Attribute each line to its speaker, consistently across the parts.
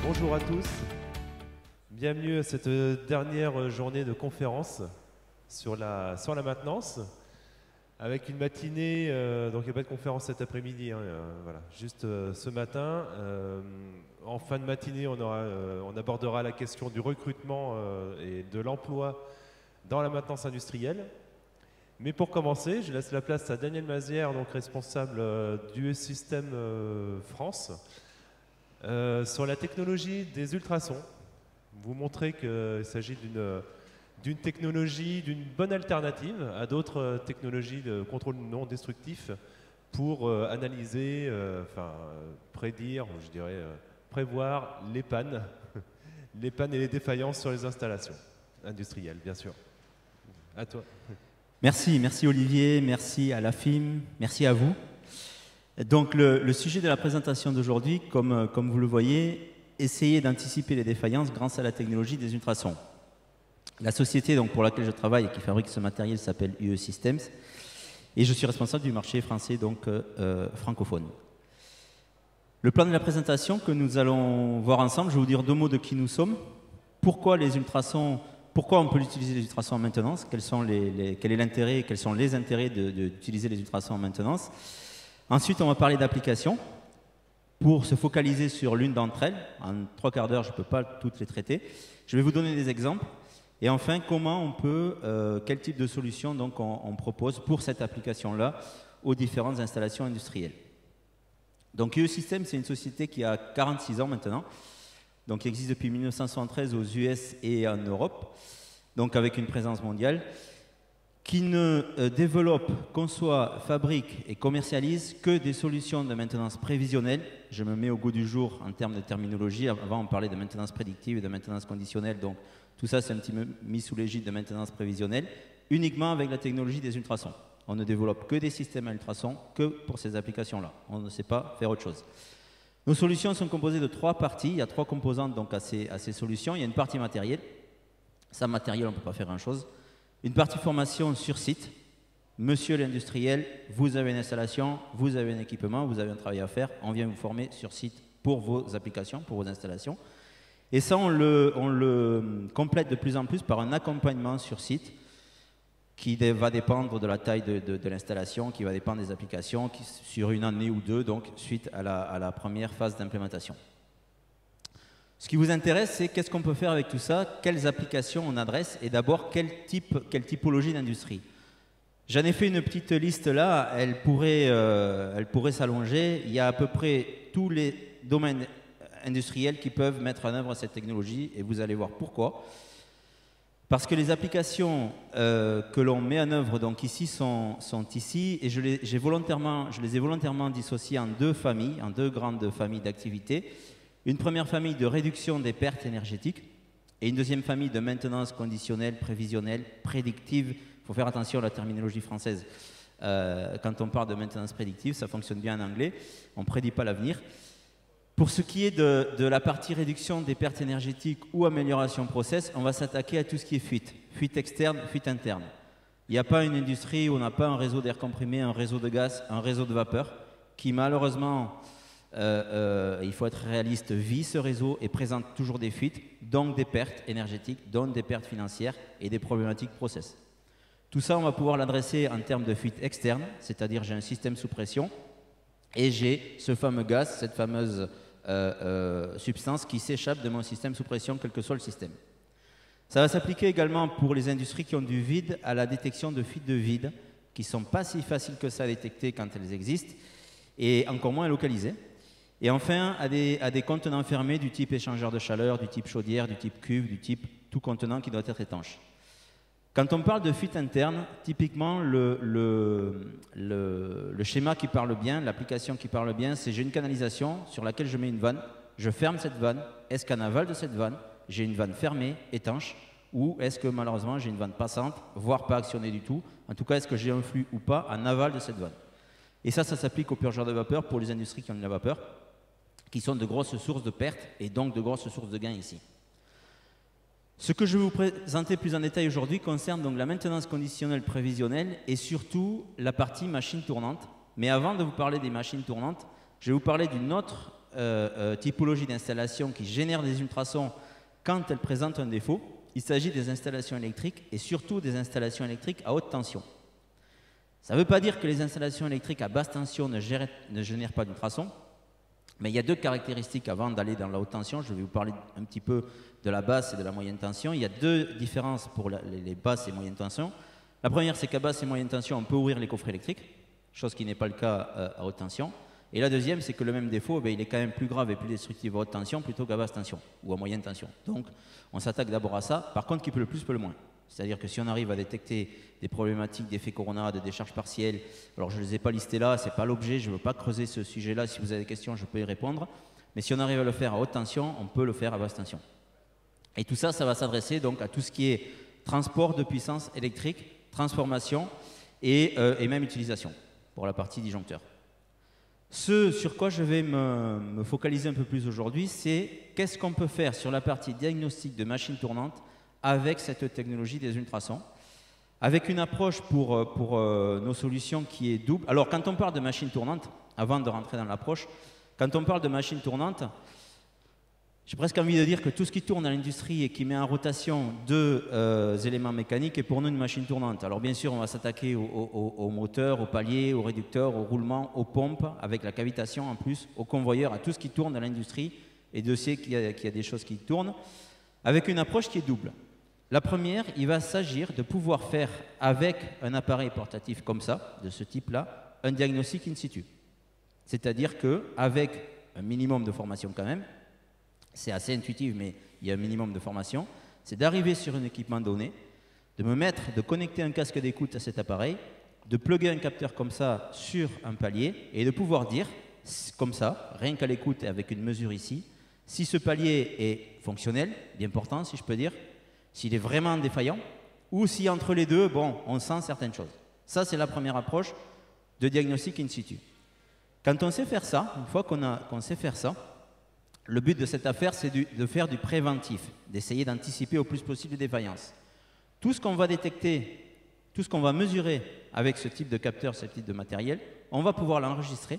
Speaker 1: Bonjour à tous, bienvenue à cette dernière journée de conférence sur la maintenance, avec une matinée, donc il n'y a pas de conférence cet après-midi, hein, voilà, juste ce matin. En fin de matinée, on abordera la question du recrutement et de l'emploi dans la maintenance industrielle. Mais pour commencer, je laisse la place à Daniel Mazière, donc responsable du Système France, sur la technologie des ultrasons. Vous montrez qu'il s'agit d'une technologie, d'une bonne alternative à d'autres technologies de contrôle non destructif pour analyser, prédire, je dirais, prévoir les pannes, les pannes et les défaillances sur les installations industrielles, bien sûr. À toi.
Speaker 2: Merci Olivier, merci à la FIM, merci à vous. Donc le sujet de la présentation d'aujourd'hui, comme vous le voyez, essayer d'anticiper les défaillances grâce à la technologie des ultrasons. La société donc, pour laquelle je travaille et qui fabrique ce matériel s'appelle UE Systems et je suis responsable du marché français donc, francophone. Le plan de la présentation que nous allons voir ensemble, je vais vous dire deux mots de qui nous sommes, pourquoi les ultrasons, pourquoi on peut utiliser les ultrasons en maintenance, quel est l'intérêt, quels sont les intérêts d'utiliser les ultrasons en maintenance. Ensuite, on va parler d'applications pour se focaliser sur l'une d'entre elles. En 3/4 d'heure, je ne peux pas toutes les traiter. Je vais vous donner des exemples. Et enfin, comment on peut, quel type de solution donc on propose pour cette application-là aux différentes installations industrielles. Donc UE Systems, c'est une société qui a 46 ans maintenant, donc qui existe depuis 1973 aux US et en Europe, donc avec une présence mondiale, qui ne développe, conçoit, fabrique et commercialise que des solutions de maintenance prévisionnelle. Je me mets au goût du jour en termes de terminologie. Avant, on parlait de maintenance prédictive et de maintenance conditionnelle, donc tout ça, c'est un petit peu mis sous l'égide de maintenance prévisionnelle, uniquement avec la technologie des ultrasons. On ne développe que des systèmes à ultrasons que pour ces applications-là. On ne sait pas faire autre chose. Nos solutions sont composées de 3 parties. Il y a 3 composantes donc, à ces solutions. Il y a une partie matérielle. Sans matériel, on ne peut pas faire grand-chose. Une partie formation sur site. Monsieur l'industriel, vous avez une installation, vous avez un équipement, vous avez un travail à faire. On vient vous former sur site pour vos applications, pour vos installations. Et ça, on le complète de plus en plus par un accompagnement sur site qui va dépendre de la taille de l'installation, qui va dépendre des applications, sur une année ou deux, donc suite à la première phase d'implémentation. Ce qui vous intéresse, c'est qu'est-ce qu'on peut faire avec tout ça, quelles applications on adresse et d'abord quelle typologie d'industrie. J'en ai fait une petite liste là, elle pourrait s'allonger. Il y a à peu près tous les domaines industriels qui peuvent mettre en œuvre cette technologie et vous allez voir pourquoi. Parce que les applications que l'on met en œuvre donc ici sont ici et je les ai volontairement dissociées en 2 familles, en 2 grandes familles d'activités. Une première famille de réduction des pertes énergétiques et une deuxième famille de maintenance conditionnelle, prévisionnelle, prédictive. Il faut faire attention à la terminologie française. Quand on parle de maintenance prédictive, ça fonctionne bien en anglais, on ne prédit pas l'avenir. Pour ce qui est de la partie réduction des pertes énergétiques ou amélioration process, on va s'attaquer à tout ce qui est fuite. Fuite externe, fuite interne. Il n'y a pas une industrie où on n'a pas un réseau d'air comprimé, un réseau de gaz, un réseau de vapeur, qui malheureusement, il faut être réaliste, vit ce réseau et présente toujours des fuites, donc des pertes énergétiques, donc des pertes financières et des problématiques process. Tout ça, on va pouvoir l'adresser en termes de fuite externe, c'est-à-dire j'ai un système sous pression et j'ai ce fameux gaz, cette fameuse substance qui s'échappe de mon système sous pression, quel que soit le système. Ça va s'appliquer également pour les industries qui ont du vide à la détection de fuites de vide, qui ne sont pas si faciles que ça à détecter quand elles existent, et encore moins à localiser. Et enfin, à des contenants fermés du type échangeur de chaleur, du type chaudière, du type cuve, du type tout contenant qui doit être étanche. Quand on parle de fuite interne, typiquement, le schéma qui parle bien, l'application qui parle bien, c'est j'ai une canalisation sur laquelle je mets une vanne, je ferme cette vanne. Est-ce qu'en aval de cette vanne, j'ai une vanne fermée, étanche, ou est-ce que malheureusement j'ai une vanne passante, voire pas actionnée du tout? En tout cas, est-ce que j'ai un flux ou pas en aval de cette vanne? Et ça s'applique aux purgeurs de vapeur pour les industries qui ont de la vapeur, qui sont de grosses sources de pertes et donc de grosses sources de gains ici. Ce que je vais vous présenter plus en détail aujourd'hui concerne donc la maintenance conditionnelle prévisionnelle et surtout la partie machine tournante. Mais avant de vous parler des machines tournantes, je vais vous parler d'une autre typologies d'installations qui génèrent des ultrasons quand elles présentent un défaut. Il s'agit des installations électriques et surtout des installations électriques à haute tension. Ça ne veut pas dire que les installations électriques à basse tension ne génèrent pas d'ultrasons, mais il y a deux caractéristiques avant d'aller dans la haute tension. Je vais vous parler un petit peu de la basse et de la moyenne tension. Il y a deux différences pour les basses et moyennes tensions. La première, c'est qu'à basse et moyenne tension, on peut ouvrir les coffrets électriques, chose qui n'est pas le cas à haute tension. Et la deuxième, c'est que le même défaut, il est quand même plus grave et plus destructif à haute tension plutôt qu'à basse tension ou à moyenne tension. Donc, on s'attaque d'abord à ça. Par contre, qui peut le plus, peut le moins. C'est-à-dire que si on arrive à détecter des problématiques d'effet Corona, de décharge partielle, alors je ne les ai pas listés là, ce n'est pas l'objet, je ne veux pas creuser ce sujet-là. Si vous avez des questions, je peux y répondre. Mais si on arrive à le faire à haute tension, on peut le faire à basse tension. Et tout ça, ça va s'adresser donc à tout ce qui est transport de puissance électrique, transformation et même utilisation pour la partie disjoncteur. Ce sur quoi je vais me focaliser un peu plus aujourd'hui, c'est qu'est-ce qu'on peut faire sur la partie diagnostic de machines tournantes avec cette technologie des ultrasons, avec une approche pour nos solutions qui est double. Alors, quand on parle de machines tournantes, avant de rentrer dans l'approche, quand on parle de machines tournantes, j'ai presque envie de dire que tout ce qui tourne dans l'industrie et qui met en rotation deux éléments mécaniques est pour nous une machine tournante. Alors bien sûr, on va s'attaquer au moteur, au palier, au réducteur, au roulement, aux pompes, avec la cavitation en plus, au convoyeur, à tout ce qui tourne dans l'industrie. Et Dieu sait qu'il y a des choses qui tournent, avec une approche qui est double. La première, il va s'agir de pouvoir faire avec un appareil portatif comme ça, de ce type-là, un diagnostic in situ. C'est-à-dire qu'avec un minimum de formation quand même, c'est assez intuitif, mais il y a un minimum de formation, c'est d'arriver sur un équipement donné, de connecter un casque d'écoute à cet appareil, de plugger un capteur comme ça sur un palier et de pouvoir dire, comme ça, rien qu'à l'écoute et avec une mesure ici, si ce palier est fonctionnel, bien portant si je peux dire, s'il est vraiment défaillant, ou si entre les deux, bon, on sent certaines choses. Ça, c'est la première approche de diagnostic in situ. Quand on sait faire ça, une fois qu'on sait faire ça, le but de cette affaire, c'est de faire du préventif, d'essayer d'anticiper au plus possible les défaillances. Tout ce qu'on va détecter, tout ce qu'on va mesurer avec ce type de capteur, ce type de matériel, on va pouvoir l'enregistrer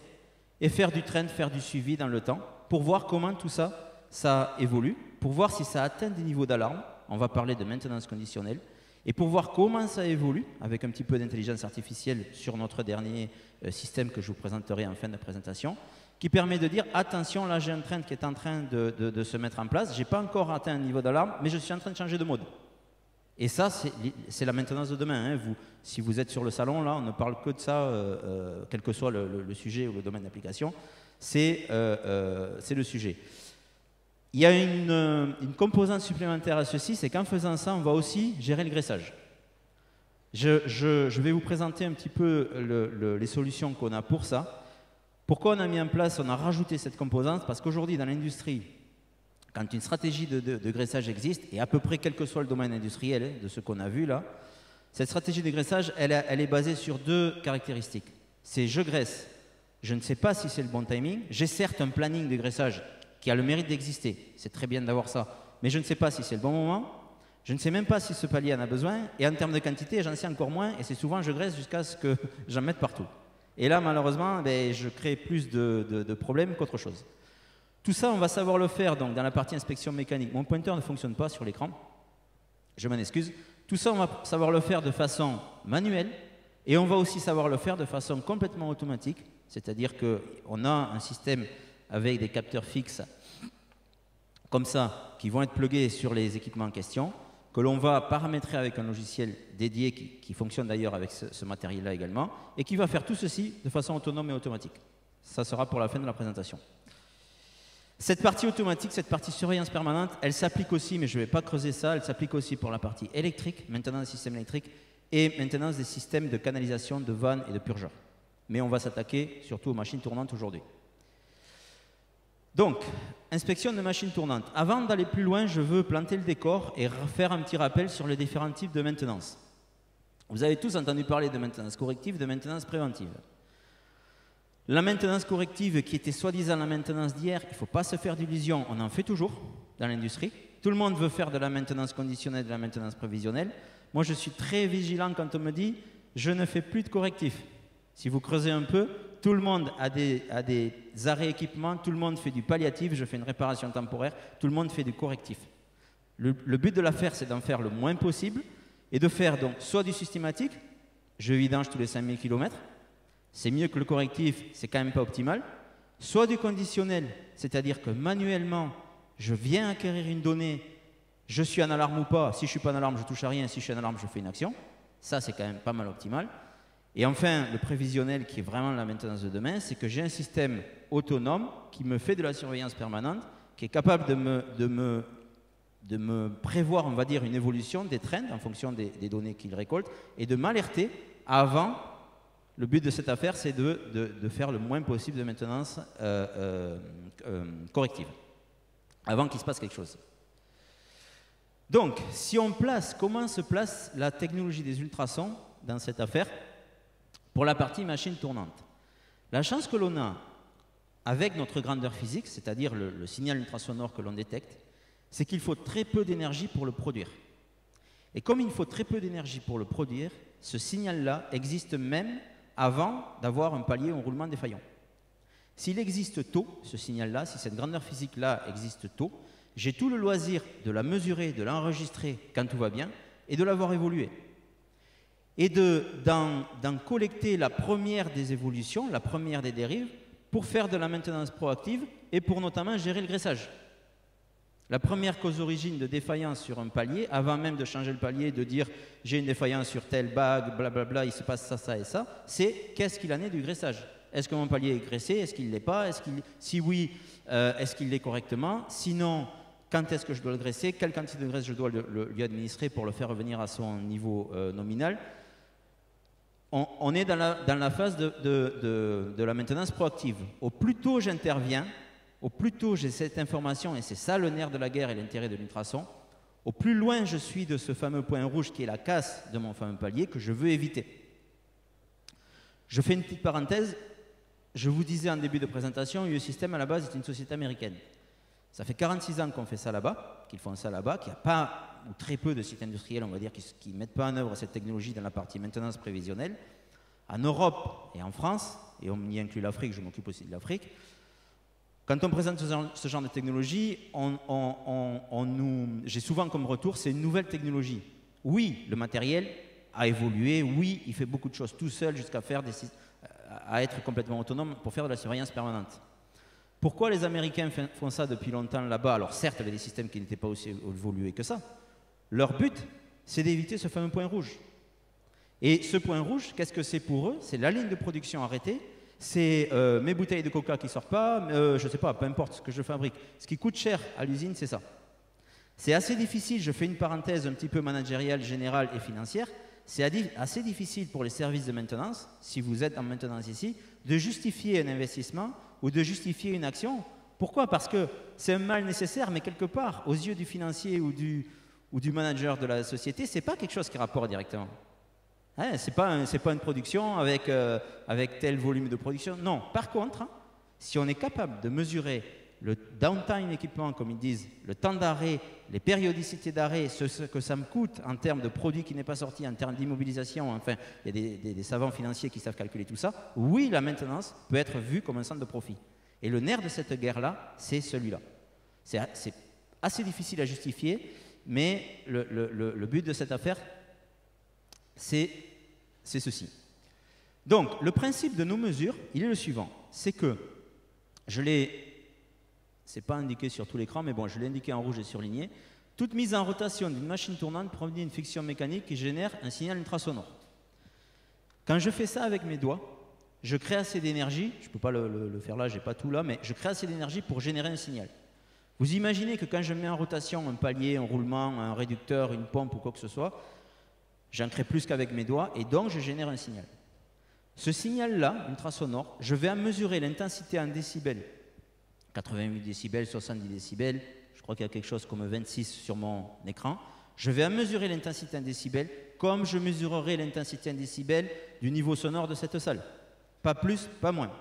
Speaker 2: et faire du trend, faire du suivi dans le temps pour voir comment tout ça, ça évolue, pour voir si ça atteint des niveaux d'alarme. On va parler de maintenance conditionnelle. Et pour voir comment ça évolue, avec un petit peu d'intelligence artificielle sur notre dernier système que je vous présenterai en fin de présentation, qui permet de dire, attention, là j'ai un trend qui est en train de se mettre en place, je n'ai pas encore atteint un niveau d'alarme, mais je suis en train de changer de mode. Et ça, c'est la maintenance de demain. Hein. Si vous êtes sur le salon, là, on ne parle que de ça, quel que soit le sujet ou le domaine d'application, c'est le sujet. Il y a une composante supplémentaire à ceci, c'est qu'en faisant ça, on va aussi gérer le graissage. Je vais vous présenter un petit peu les solutions qu'on a pour ça. Pourquoi on a mis en place, on a rajouté cette composante? Parce qu'aujourd'hui, dans l'industrie, quand une stratégie de graissage existe, et à peu près quel que soit le domaine industriel de ce qu'on a vu là, cette stratégie de graissage, elle est basée sur deux caractéristiques. C'est je graisse, je ne sais pas si c'est le bon timing, j'ai certes un planning de graissage qui a le mérite d'exister, c'est très bien d'avoir ça, mais je ne sais pas si c'est le bon moment, je ne sais même pas si ce palier en a besoin, et en termes de quantité, j'en sais encore moins, et c'est souvent je graisse jusqu'à ce que j'en mette partout. Et là, malheureusement, je crée plus de problèmes qu'autre chose. Tout ça, on va savoir le faire donc, dans la partie inspection mécanique. Mon pointeur ne fonctionne pas sur l'écran, je m'en excuse. Tout ça, on va savoir le faire de façon manuelle, et on va aussi savoir le faire de façon complètement automatique, c'est-à-dire qu'on a un système avec des capteurs fixes comme ça, qui vont être plugués sur les équipements en question, que l'on va paramétrer avec un logiciel dédié qui fonctionne d'ailleurs avec ce matériel-là également, et qui va faire tout ceci de façon autonome et automatique. Ça sera pour la fin de la présentation. Cette partie automatique, cette partie surveillance permanente, elle s'applique aussi, mais je ne vais pas creuser ça, elle s'applique aussi pour la partie électrique, maintenance des systèmes électriques, et maintenance des systèmes de canalisation, de vannes et de purgeurs. Mais on va s'attaquer surtout aux machines tournantes aujourd'hui. Donc, inspection de machines tournantes. Avant d'aller plus loin, je veux planter le décor et faire un petit rappel sur les différents types de maintenance. Vous avez tous entendu parler de maintenance corrective, de maintenance préventive. La maintenance corrective, qui était soi-disant la maintenance d'hier, il ne faut pas se faire d'illusions, on en fait toujours dans l'industrie. Tout le monde veut faire de la maintenance conditionnelle, de la maintenance prévisionnelle. Moi, je suis très vigilant quand on me dit « je ne fais plus de correctif ». Si vous creusez un peu, tout le monde a des arrêts équipements, tout le monde fait du palliatif, je fais une réparation temporaire, tout le monde fait du correctif. Le but de l'affaire, c'est d'en faire le moins possible et de faire donc soit du systématique, je vidange tous les 5000 km, c'est mieux que le correctif, c'est quand même pas optimal, soit du conditionnel, c'est-à-dire que manuellement, je viens acquérir une donnée, je suis en alarme ou pas, si je suis pas en alarme, je touche à rien, si je suis en alarme, je fais une action, ça c'est quand même pas mal optimal. Et enfin, le prévisionnel qui est vraiment la maintenance de demain, c'est que j'ai un système autonome qui me fait de la surveillance permanente, qui est capable de me prévoir, on va dire, une évolution des trends en fonction des données qu'il récolte et de m'alerter avant. Le but de cette affaire, c'est de faire le moins possible de maintenance corrective avant qu'il se passe quelque chose. Donc, si on place, comment se place la technologie des ultrasons dans cette affaire pour la partie machine tournante? La chance que l'on a avec notre grandeur physique, c'est-à-dire le signal ultrasonore que l'on détecte, c'est qu'il faut très peu d'énergie pour le produire. Et comme il faut très peu d'énergie pour le produire, ce signal-là existe même avant d'avoir un palier ou un roulement défaillant. S'il existe tôt, ce signal-là, si cette grandeur physique-là existe tôt, j'ai tout le loisir de la mesurer, de l'enregistrer quand tout va bien et de la voir évoluer. Et d'en collecter la première des évolutions, la première des dérives, pour faire de la maintenance proactive et pour notamment gérer le graissage. La première cause origine de défaillance sur un palier, avant même de changer le palier, de dire j'ai une défaillance sur telle bague, blablabla, il se passe ça, ça et ça, c'est qu'est-ce qu'il en est du graissage? Est-ce que mon palier est graissé? Est-ce qu'il ne l'est pas? Si oui, est-ce qu'il l'est correctement? Sinon, quand est-ce que je dois le graisser? Quelle quantité de graisse je dois lui administrer pour le faire revenir à son niveau nominal? On est dans la phase de la maintenance proactive. Au plus tôt j'interviens, au plus tôt j'ai cette information, et c'est ça le nerf de la guerre et l'intérêt de l'ultrason, au plus loin je suis de ce fameux point rouge qui est la casse de mon fameux palier que je veux éviter. Je fais une petite parenthèse. Je vous disais en début de présentation, UE System à la base est une société américaine. Ça fait 46 ans qu'on fait ça là-bas, qu'ils font ça là-bas, qu'il n'y a pas ou très peu de sites industriels, on va dire, qui ne mettent pas en œuvre cette technologie dans la partie maintenance prévisionnelle. En Europe et en France, et on y inclut l'Afrique, je m'occupe aussi de l'Afrique, quand on présente ce genre de technologie, j'ai souvent comme retour, c'est une nouvelle technologie. Oui, le matériel a évolué, oui, il fait beaucoup de choses tout seul jusqu'à à être complètement autonome pour faire de la surveillance permanente. Pourquoi les Américains font ça depuis longtemps là-bas? Alors certes, il y avait des systèmes qui n'étaient pas aussi évolués que ça. Leur but, c'est d'éviter ce fameux point rouge. Et ce point rouge, qu'est-ce que c'est pour eux? C'est la ligne de production arrêtée, c'est mes bouteilles de coca qui ne sortent pas, je ne sais pas, peu importe ce que je fabrique. Ce qui coûte cher à l'usine, c'est ça. C'est assez difficile, je fais une parenthèse un petit peu managériale, générale et financière, c'est assez difficile pour les services de maintenance, si vous êtes en maintenance ici, de justifier un investissement ou de justifier une action. Pourquoi? Parce que c'est un mal nécessaire, mais quelque part, aux yeux du financier ou du manager de la société, ce n'est pas quelque chose qui rapporte directement. Hein, ce n'est pas une production avec tel volume de production. Non. Par contre, si on est capable de mesurer le downtime équipement, comme ils disent, le temps d'arrêt, les périodicités d'arrêt, ce que ça me coûte en termes de produit qui n'est pas sorti, en termes d'immobilisation, enfin, il y a des savants financiers qui savent calculer tout ça. Oui, la maintenance peut être vue comme un centre de profit. Et le nerf de cette guerre-là, c'est celui-là. C'est assez difficile à justifier, mais le but de cette affaire, c'est ceci. Donc, le principe de nos mesures, il est le suivant. C'est que, c'est pas indiqué sur tout l'écran, mais bon, je l'ai indiqué en rouge et surligné. Toute mise en rotation d'une machine tournante produit une friction mécanique qui génère un signal ultrasonore. Quand je fais ça avec mes doigts, je crée assez d'énergie, je ne peux pas le faire là, je n'ai pas tout là, mais je crée assez d'énergie pour générer un signal. Vous imaginez que quand je mets en rotation un palier, un roulement, un réducteur, une pompe ou quoi que ce soit, j'en crée plus qu'avec mes doigts et donc je génère un signal. Ce signal-là, ultrasonore, je vais en mesurer l'intensité en décibels. 88 décibels, 70 décibels, je crois qu'il y a quelque chose comme 26 sur mon écran. Je vais en mesurer l'intensité en décibels comme je mesurerai l'intensité en décibels du niveau sonore de cette salle. Pas plus, pas moins.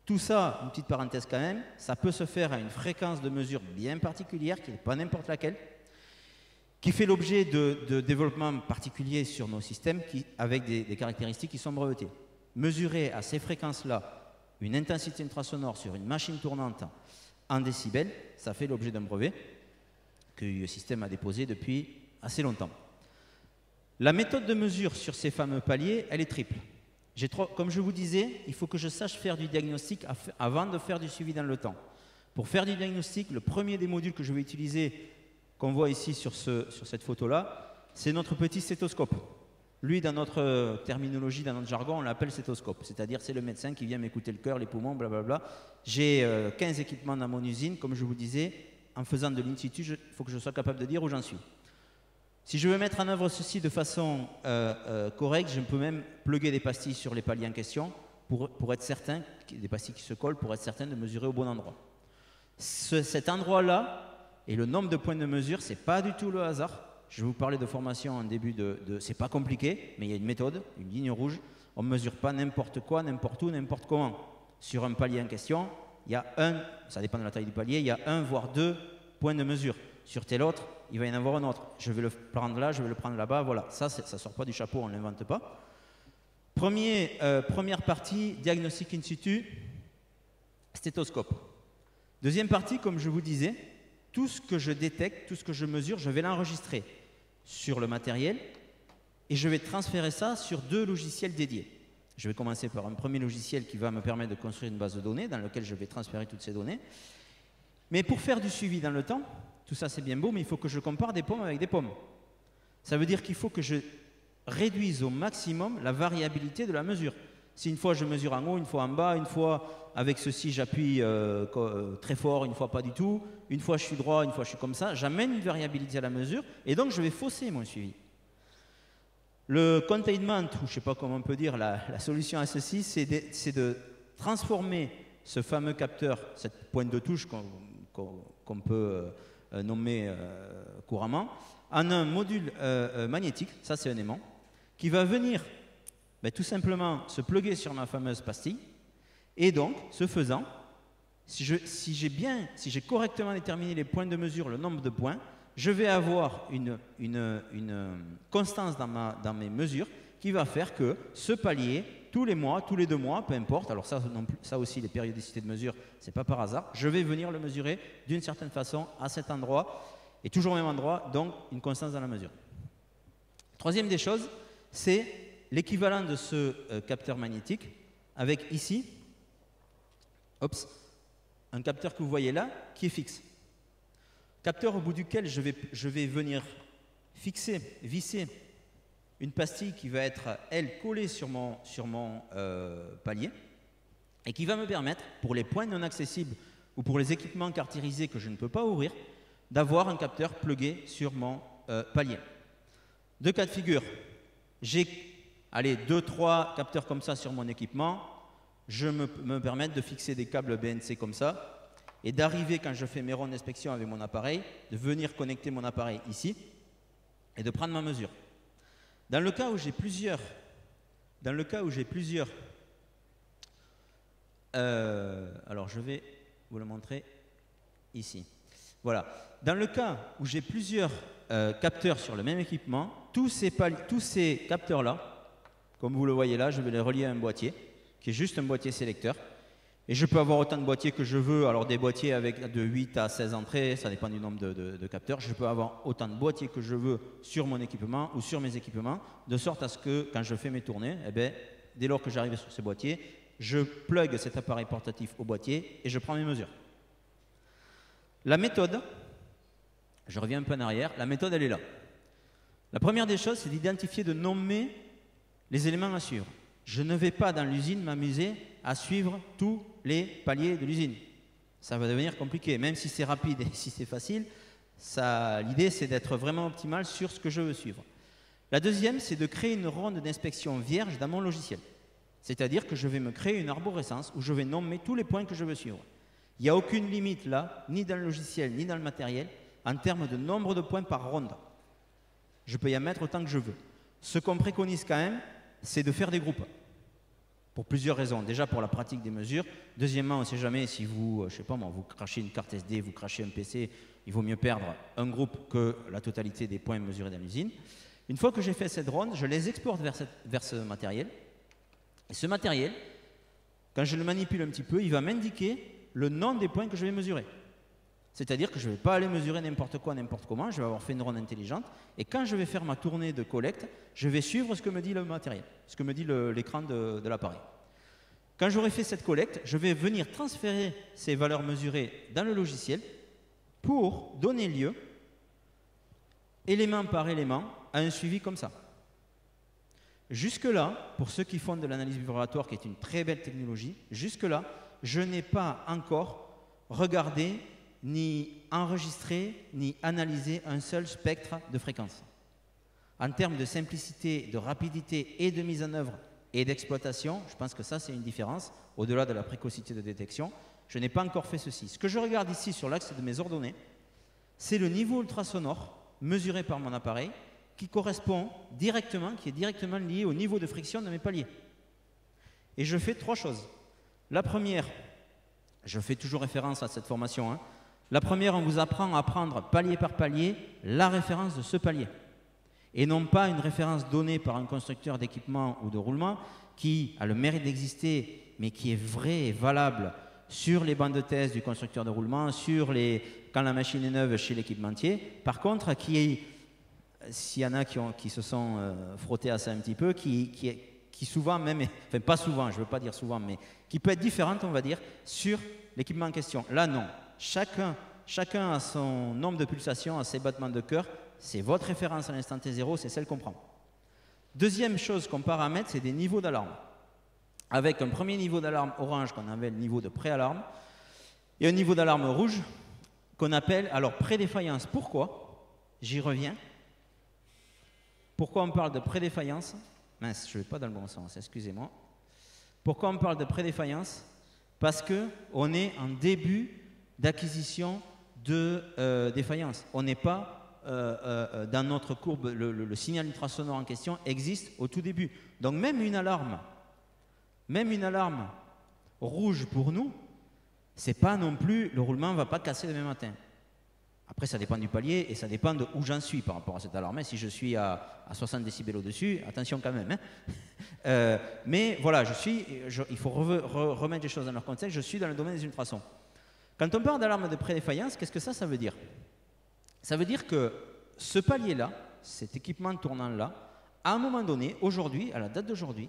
Speaker 2: Tout ça, une petite parenthèse quand même, ça peut se faire à une fréquence de mesure bien particulière, qui n'est pas n'importe laquelle, qui fait l'objet de développements particuliers sur nos systèmes avec des caractéristiques qui sont brevetées. mesurer à ces fréquences-là une intensité infrasonore sur une machine tournante en décibels, ça fait l'objet d'un brevet que le système a déposé depuis assez longtemps. La méthode de mesure sur ces fameux paliers, elle est triple. Comme je vous disais, il faut que je sache faire du diagnostic avant de faire du suivi dans le temps. Pour faire du diagnostic, le premier des modules que je vais utiliser, qu'on voit ici sur cette photo-là, c'est notre petit stéthoscope. Lui, dans notre terminologie, dans notre jargon, on l'appelle stéthoscope. C'est-à-dire, c'est le médecin qui vient m'écouter le cœur, les poumons, blablabla. J'ai 15 équipements dans mon usine. Comme je vous disais, en faisant de l'in situ, il faut que je sois capable de dire où j'en suis. Si je veux mettre en œuvre ceci de façon correcte, je peux même plugger des pastilles sur les paliers en question pour être certain, des pastilles qui se collent, pour être certain de mesurer au bon endroit. Cet endroit-là et le nombre de points de mesure, ce n'est pas du tout le hasard. Je vais vous parler de formation en début c'est pas compliqué, mais il y a une méthode, une ligne rouge. On ne mesure pas n'importe quoi, n'importe où, n'importe comment. Sur un palier en question, il y a ça dépend de la taille du palier, il y a 1 voire 2 points de mesure. Sur tel autre, il va y en avoir un autre. Je vais le prendre là, je vais le prendre là-bas, voilà. Ça ne sort pas du chapeau, on ne l'invente pas. Première partie, diagnostic in situ, stéthoscope. Deuxième partie, comme je vous disais, tout ce que je détecte, tout ce que je mesure, je vais l'enregistrer sur le matériel et je vais transférer ça sur 2 logiciels dédiés. Je vais commencer par un premier logiciel qui va me permettre de construire une base de données dans laquelle je vais transférer toutes ces données. Mais pour faire du suivi dans le temps, tout ça c'est bien beau, mais il faut que je compare des pommes avec des pommes. Ça veut dire qu'il faut que je réduise au maximum la variabilité de la mesure. Si une fois je mesure en haut, une fois en bas, une fois avec ceci j'appuie très fort, une fois pas du tout, une fois je suis droit, une fois je suis comme ça, j'amène une variabilité à la mesure et donc je vais fausser mon suivi. Le containment, ou je ne sais pas comment on peut dire, la solution à ceci, c'est de transformer ce fameux capteur, cette pointe de touche qu'on peut nommer couramment, en un module magnétique, ça c'est un aimant, qui va venir tout simplement se plugger sur ma fameuse pastille. Et donc, ce faisant, si j'ai correctement déterminé les points de mesure, le nombre de points, je vais avoir une constance dans mes mesures qui va faire que ce palier, tous les mois, tous les 2 mois, peu importe, alors ça aussi, les périodicités de mesure, ce n'est pas par hasard, je vais venir le mesurer d'une certaine façon à cet endroit, et toujours au même endroit, donc une constance dans la mesure. Troisième des choses, c'est l'équivalent de ce capteur magnétique, avec ici, un capteur que vous voyez là, qui est fixe. Capteur au bout duquel je vais venir visser une pastille qui va être, elle, collée sur mon palier et qui va me permettre, pour les points non accessibles ou pour les équipements caractérisés que je ne peux pas ouvrir, d'avoir un capteur plugué sur mon palier. 2 cas de figure. J'ai 2-3 capteurs comme ça sur mon équipement. Je me permettre de fixer des câbles BNC comme ça et d'arriver, quand je fais mes rondes d'inspection avec mon appareil, de venir connecter mon appareil ici et de prendre ma mesure. Dans le cas où j'ai plusieurs, alors je vais vous le montrer ici. Voilà. Dans le cas où j'ai plusieurs capteurs sur le même équipement, tous ces capteurs-là, comme vous le voyez là, je vais les relier à un boîtier, qui est juste un boîtier sélecteur. Et je peux avoir autant de boîtiers que je veux, alors des boîtiers avec de 8 à 16 entrées, ça dépend du nombre de capteurs. Je peux avoir autant de boîtiers que je veux sur mon équipement ou sur mes équipements, de sorte à ce que quand je fais mes tournées, dès lors que j'arrive sur ces boîtiers, je plug cet appareil portatif au boîtier et je prends mes mesures. La méthode, je reviens un peu en arrière, la méthode elle est là. La première des choses, c'est d'identifier, de nommer les éléments à suivre. Je ne vais pas dans l'usine m'amuser à suivre tous les paliers de l'usine. Ça va devenir compliqué, même si c'est rapide et si c'est facile. L'idée, c'est d'être vraiment optimal sur ce que je veux suivre. La deuxième, c'est de créer une ronde d'inspection vierge dans mon logiciel. C'est-à-dire que je vais me créer une arborescence où je vais nommer tous les points que je veux suivre. Il n'y a aucune limite là, ni dans le logiciel, ni dans le matériel, en termes de nombre de points par ronde. Je peux y en mettre autant que je veux. Ce qu'on préconise quand même, c'est de faire des groupes. Pour plusieurs raisons. Déjà pour la pratique des mesures. Deuxièmement, on ne sait jamais si vous, je sais pas moi, vous crachez une carte SD, vous crachez un PC, il vaut mieux perdre un groupe que la totalité des points mesurés dans l'usine. Une fois que j'ai fait cette ronde, je les exporte vers ce matériel. Et ce matériel, quand je le manipule un petit peu, il va m'indiquer le nom des points que je vais mesurer. C'est-à-dire que je ne vais pas aller mesurer n'importe quoi, n'importe comment, je vais avoir fait une ronde intelligente, et quand je vais faire ma tournée de collecte, je vais suivre ce que me dit le matériel, ce que me dit l'écran de l'appareil. Quand j'aurai fait cette collecte, je vais venir transférer ces valeurs mesurées dans le logiciel pour donner lieu, élément par élément, à un suivi comme ça. Jusque-là, pour ceux qui font de l'analyse vibratoire, qui est une très belle technologie, jusque-là, je n'ai pas encore regardé, ni enregistré, ni analysé un seul spectre de fréquence. En termes de simplicité, de rapidité et de mise en œuvre et d'exploitation, je pense que ça, c'est une différence, au-delà de la précocité de détection. Je n'ai pas encore fait ceci. Ce que je regarde ici sur l'axe de mes ordonnées, c'est le niveau ultrasonore mesuré par mon appareil qui correspond directement, qui est directement lié au niveau de friction de mes paliers. Et je fais 3 choses. La première, je fais toujours référence à cette formation, hein. La première, on vous apprend à prendre palier par palier la référence de ce palier. Et non pas une référence donnée par un constructeur d'équipement ou de roulement qui a le mérite d'exister, mais qui est vrai et valable sur les bandes de test du constructeur de roulement, quand la machine est neuve chez l'équipementier. Par contre, s'il y en a qui se sont frottés à ça un petit peu, qui souvent même, enfin pas souvent, je ne veux pas dire souvent, mais qui peut être différente, on va dire, sur l'équipement en question. Là, non. Chacun a son nombre de pulsations, a ses battements de cœur. C'est votre référence à l'instant T0, c'est celle qu'on prend. Deuxième chose qu'on paramètre, c'est des niveaux d'alarme. Avec un premier niveau d'alarme orange qu'on appelle le niveau de pré-alarme et un niveau d'alarme rouge qu'on appelle alors pré-défaillance. Pourquoi? J'y reviens. Pourquoi on parle de pré-défaillance? Mince, je ne vais pas dans le bon sens, excusez-moi. Pourquoi on parle de pré-défaillance? Parce qu'on est en début d'acquisition de défaillance. On n'est pas dans notre courbe, le signal ultrasonore en question existe au tout début. Donc même une alarme rouge pour nous, c'est pas non plus, le roulement ne va pas casser demain matin. Après, ça dépend du palier et ça dépend de où j'en suis par rapport à cette alarme. Si je suis à 60 décibels au-dessus, attention quand même. Hein. Mais voilà, il faut remettre les choses dans leur contexte. Je suis dans le domaine des ultrasons. Quand on parle d'alarme de pré-défaillance, qu'est-ce que ça veut dire? Ça veut dire que ce palier-là, cet équipement tournant-là, à un moment donné, aujourd'hui, à la date d'aujourd'hui,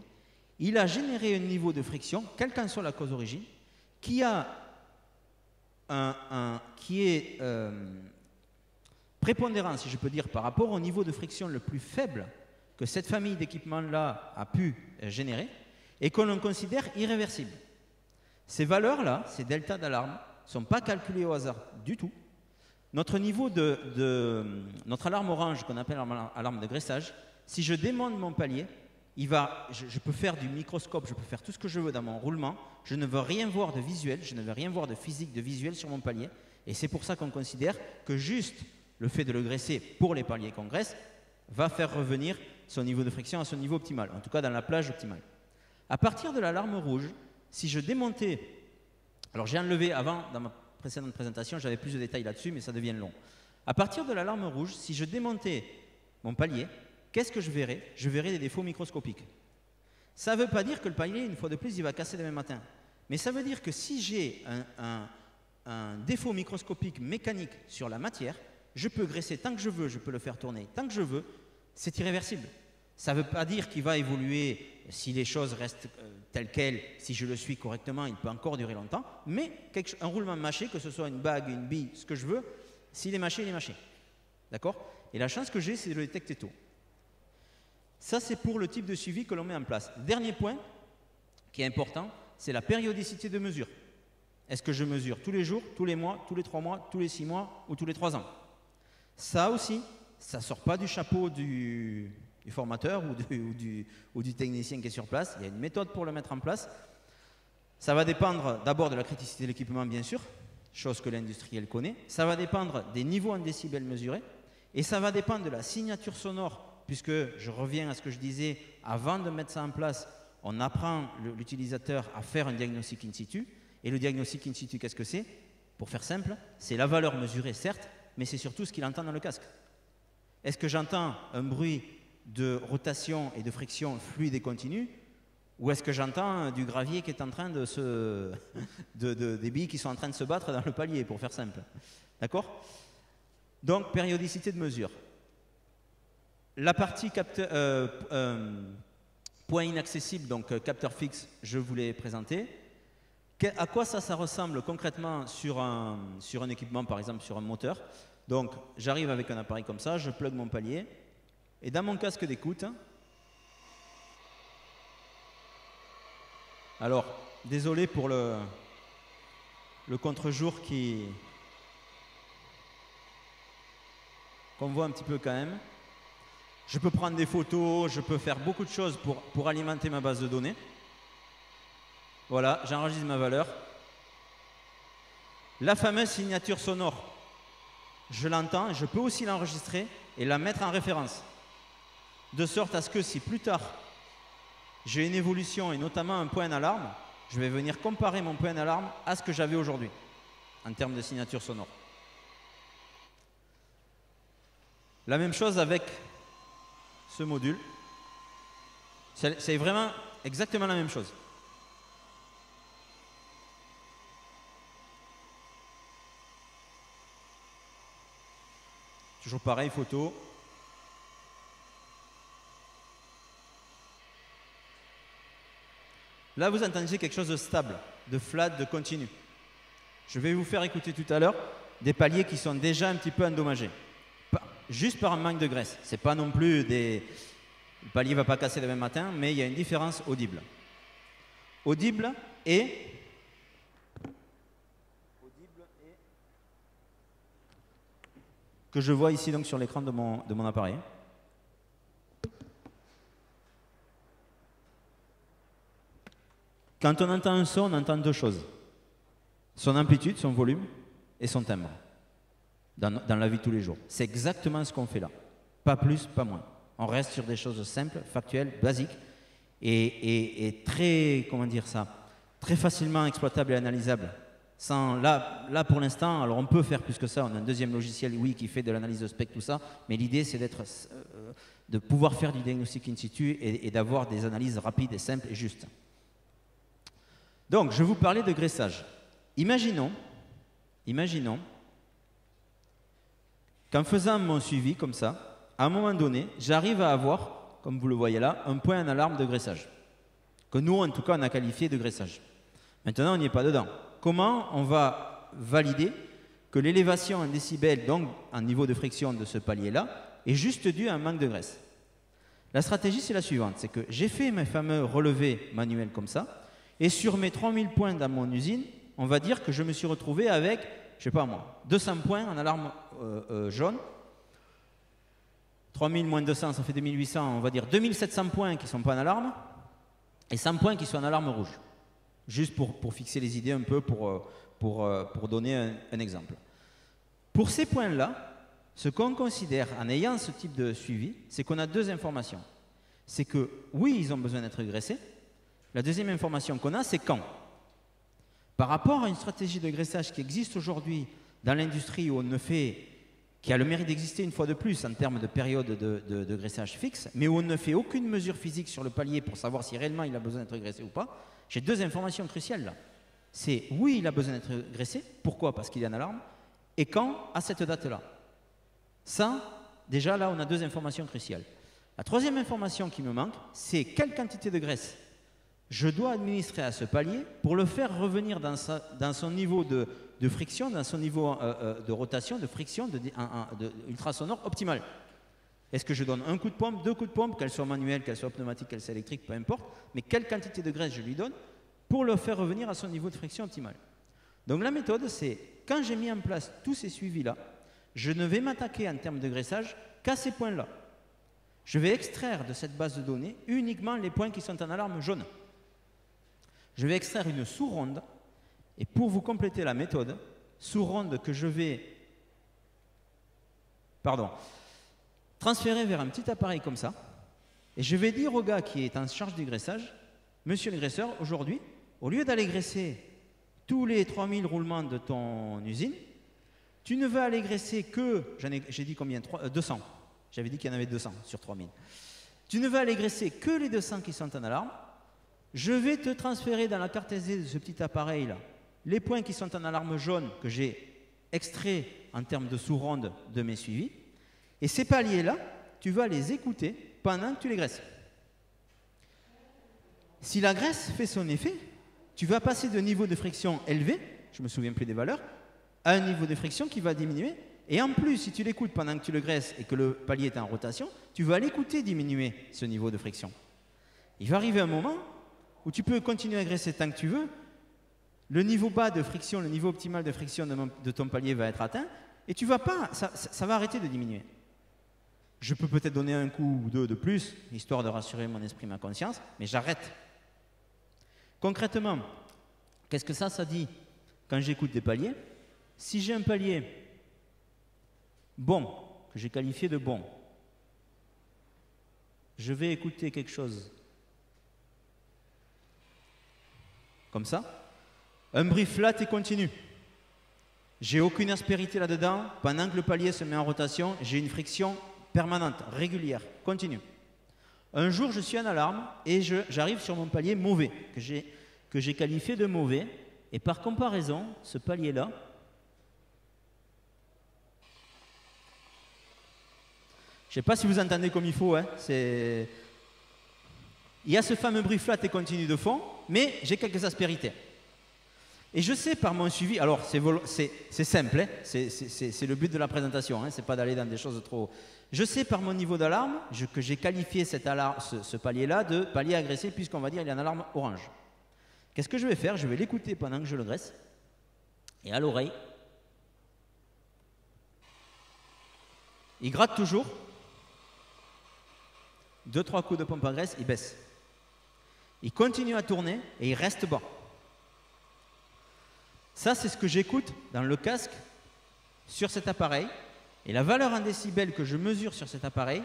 Speaker 2: il a généré un niveau de friction, quelle qu'en soit la cause d'origine, qui est prépondérant, si je peux dire, par rapport au niveau de friction le plus faible que cette famille d'équipements-là a pu générer et qu'on considère irréversible. Ces valeurs-là, ces deltas d'alarme, ne sont pas calculées au hasard du tout. Notre niveau notre alarme orange, qu'on appelle alarme de graissage, si je démonte mon palier, je peux faire du microscope, je peux faire tout ce que je veux dans mon roulement, je ne veux rien voir de visuel, je ne veux rien voir de physique, de visuel sur mon palier. Et c'est pour ça qu'on considère que juste le fait de le graisser pour les paliers qu'on graisse va faire revenir son niveau de friction à son niveau optimal, en tout cas dans la plage optimale. À partir de l'alarme rouge, si je démontais, alors j'ai enlevé avant, dans ma précédente présentation, j'avais plus de détails là-dessus, mais ça devient long. À partir de l'alarme rouge, si je démontais mon palier, qu'est-ce que je verrais? Je verrais des défauts microscopiques. Ça ne veut pas dire que le palier, une fois de plus, il va casser demain matin. Mais ça veut dire que si j'ai un défaut microscopique mécanique sur la matière, je peux graisser tant que je veux, je peux le faire tourner tant que je veux, c'est irréversible. Ça ne veut pas dire qu'il va évoluer si les choses restent telles quelles, si je le suis correctement, il peut encore durer longtemps, mais un roulement mâché, que ce soit une bague, une bille, ce que je veux, s'il est mâché, il est mâché. D'accord? Et la chance que j'ai, c'est de le détecter tôt. Ça, c'est pour le type de suivi que l'on met en place. Dernier point qui est important, c'est la périodicité de mesure. Est-ce que je mesure tous les jours, tous les mois, tous les 3 mois, tous les 6 mois ou tous les 3 ans? Ça aussi, ça ne sort pas du chapeau du formateur ou du technicien qui est sur place. Il y a une méthode pour le mettre en place. Ça va dépendre d'abord de la criticité de l'équipement, bien sûr, chose que l'industriel connaît. Ça va dépendre des niveaux en décibels mesurés. Et ça va dépendre de la signature sonore, puisque je reviens à ce que je disais, avant de mettre ça en place, on apprend l'utilisateur à faire un diagnostic in situ. Et le diagnostic in situ, qu'est-ce que c'est? Pour faire simple, c'est la valeur mesurée, certes, mais c'est surtout ce qu'il entend dans le casque. Est-ce que j'entends un bruit de rotation et de friction fluide et continue, Ou est-ce que j'entends du gravier qui est en train de se... des billes qui sont en train de se battre dans le palier, pour faire simple. D'accord? Donc, périodicité de mesure. La partie point inaccessible, donc capteur fixe, je vous l'ai présenté. À quoi ça ressemble concrètement sur un équipement, par exemple sur un moteur? Donc, j'arrive avec un appareil comme ça, je plug mon palier, et dans mon casque d'écoute, alors, désolé pour le contre-jour qu'on voit un petit peu quand même. Je peux prendre des photos, je peux faire beaucoup de choses pour alimenter ma base de données. Voilà, j'enregistre ma valeur. La fameuse signature sonore, je l'entends, je peux aussi l'enregistrer et la mettre en référence. De sorte à ce que si plus tard, j'ai une évolution et notamment un point d'alarme, je vais venir comparer mon point d'alarme à ce que j'avais aujourd'hui en termes de signature sonore. La même chose avec ce module. C'est vraiment exactement la même chose. Toujours pareil, photo. Là, vous entendez quelque chose de stable, de flat, de continu. Je vais vous faire écouter tout à l'heure des paliers qui sont déjà un petit peu endommagés. Juste par un manque de graisse. C'est pas non plus des... Le palier ne va pas casser demain matin, mais il y a une différence audible. Audible et... que je vois ici donc sur l'écran de mon appareil. Quand on entend un son, on entend deux choses. Son amplitude, son volume et son timbre. Dans la vie de tous les jours. C'est exactement ce qu'on fait là. Pas plus, pas moins. On reste sur des choses simples, factuelles, basiques et très, comment dire ça, très facilement exploitables et analysables. Là, pour l'instant, alors on peut faire plus que ça. On a un deuxième logiciel, oui, qui fait de l'analyse de spectre, tout ça. Mais l'idée, c'est de pouvoir faire du diagnostic in situ et d'avoir des analyses rapides et simples et justes. Donc, je vous parlais de graissage. Imaginons qu'en faisant mon suivi comme ça, à un moment donné, j'arrive à avoir, comme vous le voyez là, un point en alarme de graissage. Que nous, en tout cas, on a qualifié de graissage. Maintenant, on n'y est pas dedans. Comment on va valider que l'élévation en décibels, donc en niveau de friction de ce palier-là, est juste due à un manque de graisse? La stratégie, c'est la suivante. C'est que j'ai fait mes fameux relevés manuels comme ça, et sur mes 3000 points dans mon usine, on va dire que je me suis retrouvé avec, je sais pas moi, 200 points en alarme jaune. 3000 moins 200, ça fait 2800, on va dire 2700 points qui ne sont pas en alarme, et 100 points qui sont en alarme rouge. Juste pour fixer les idées un peu, pour donner un exemple. Pour ces points-là, ce qu'on considère en ayant ce type de suivi, c'est qu'on a deux informations. C'est que, oui, ils ont besoin d'être graissés. La deuxième information qu'on a, c'est quand. Par rapport à une stratégie de graissage qui existe aujourd'hui dans l'industrie où on ne fait, qui a le mérite d'exister une fois de plus en termes de période de graissage fixe, mais où on ne fait aucune mesure physique sur le palier pour savoir si réellement il a besoin d'être graissé ou pas, j'ai deux informations cruciales là. C'est oui, il a besoin d'être graissé. Pourquoi? Parce qu'il est en alarme. Et quand? À cette date-là. Ça, déjà là, on a deux informations cruciales. La troisième information qui me manque, c'est quelle quantité de graisse je dois administrer à ce palier pour le faire revenir dans son niveau de friction, dans son niveau de rotation, de friction, de ultrasonore optimal. Est-ce que je donne un coup de pompe, deux coups de pompe, qu'elle soit manuelle, qu'elle soit pneumatique, qu'elle soit électrique, peu importe, mais quelle quantité de graisse je lui donne pour le faire revenir à son niveau de friction optimal. Donc la méthode, c'est quand j'ai mis en place tous ces suivis-là, je ne vais m'attaquer en termes de graissage qu'à ces points-là. Je vais extraire de cette base de données uniquement les points qui sont en alarme jaune. Je vais extraire une sous-ronde, et pour vous compléter la méthode, sous-ronde que je vais transférer vers un petit appareil comme ça, et je vais dire au gars qui est en charge du graissage, monsieur le graisseur, aujourd'hui, au lieu d'aller graisser tous les 3000 roulements de ton usine, tu ne vas aller graisser que, j'ai dit combien? 200. J'avais dit qu'il y en avait 200 sur 3000. Tu ne vas aller graisser que les 200 qui sont en alarme. Je vais te transférer dans la carte SD de ce petit appareil-là les points qui sont en alarme jaune que j'ai extraits en termes de sous-ronde de mes suivis. Et ces paliers-là, tu vas les écouter pendant que tu les graisses. Si la graisse fait son effet, tu vas passer de niveau de friction élevé, je ne me souviens plus des valeurs, à un niveau de friction qui va diminuer. Et en plus, si tu l'écoutes pendant que tu le graisses et que le palier est en rotation, tu vas l'écouter diminuer ce niveau de friction. Il va arriver un moment où tu peux continuer à graisser tant que tu veux. Le niveau bas de friction, le niveau optimal de friction de ton palier va être atteint et tu vas pas, ça va arrêter de diminuer. Je peux peut-être donner un coup ou deux de plus, histoire de rassurer mon esprit, ma conscience, mais j'arrête. Concrètement, qu'est-ce que ça dit quand j'écoute des paliers? Si j'ai un palier bon, que j'ai qualifié de bon, je vais écouter quelque chose comme ça, un bruit flat et continu. J'ai aucune aspérité là-dedans. Pendant que le palier se met en rotation, j'ai une friction permanente, régulière, continue. Un jour, je suis en alarme et j'arrive sur mon palier mauvais, que j'ai qualifié de mauvais. Et par comparaison, ce palier-là, je ne sais pas si vous entendez comme il faut, hein, il y a ce fameux bruit flat et continu de fond, mais j'ai quelques aspérités. Et je sais par mon suivi, alors c'est simple, hein, c'est le but de la présentation, hein, c'est pas d'aller dans des choses trop... Je sais par mon niveau d'alarme que j'ai qualifié ce palier-là de palier agressé, puisqu'on va dire qu'il est en alarme orange. Qu'est-ce que je vais faire? Je vais l'écouter pendant que je le graisse, et à l'oreille, il gratte toujours, 2-3 coups de pompe à graisse, il baisse. Il continue à tourner et il reste bas. Ça, c'est ce que j'écoute dans le casque sur cet appareil. Et la valeur en décibels que je mesure sur cet appareil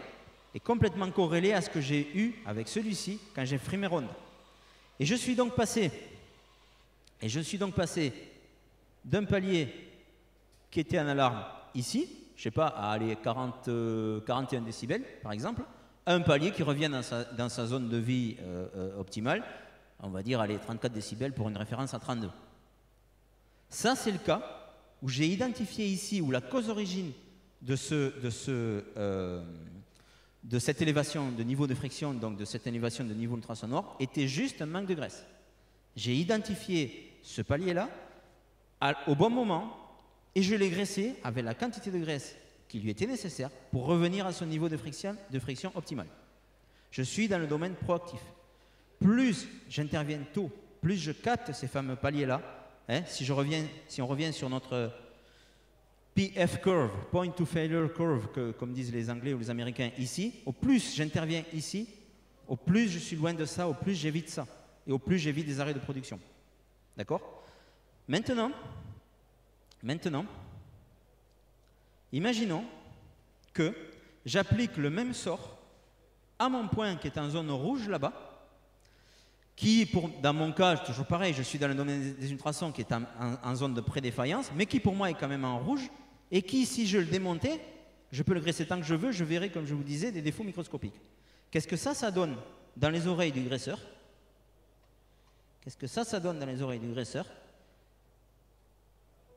Speaker 2: est complètement corrélée à ce que j'ai eu avec celui-ci quand j'ai fait mes rondes. Et je suis donc passé d'un palier qui était en alarme ici, je ne sais pas, à aller 41 décibels par exemple, à un palier qui revient dans sa zone de vie optimale, on va dire aller 34 décibels pour une référence à 32. Ça, c'est le cas où j'ai identifié ici où la cause origine de cette élévation de niveau de friction, donc de cette élévation de niveau ultrasonore, était juste un manque de graisse. J'ai identifié ce palier-là au bon moment et je l'ai graissé avec la quantité de graisse qui lui était nécessaire pour revenir à son niveau de friction optimal. Je suis dans le domaine proactif. Plus j'interviens tôt, plus je capte ces fameux paliers-là. Hein, si on revient sur notre PF curve, point to failure curve, comme disent les Anglais ou les Américains ici, au plus j'interviens ici, au plus je suis loin de ça, au plus j'évite ça, et au plus j'évite des arrêts de production. D'accord? Maintenant, imaginons que j'applique le même sort à mon point qui est en zone rouge là-bas, qui, dans mon cas, toujours pareil, je suis dans le domaine des ultrasons qui est en zone de prédéfaillance, mais qui pour moi est quand même en rouge, et qui, si je le démontais, je peux le graisser tant que je veux, je verrai, comme je vous disais, des défauts microscopiques. Qu'est-ce que ça donne dans les oreilles du graisseur? Qu'est-ce que ça donne dans les oreilles du graisseur?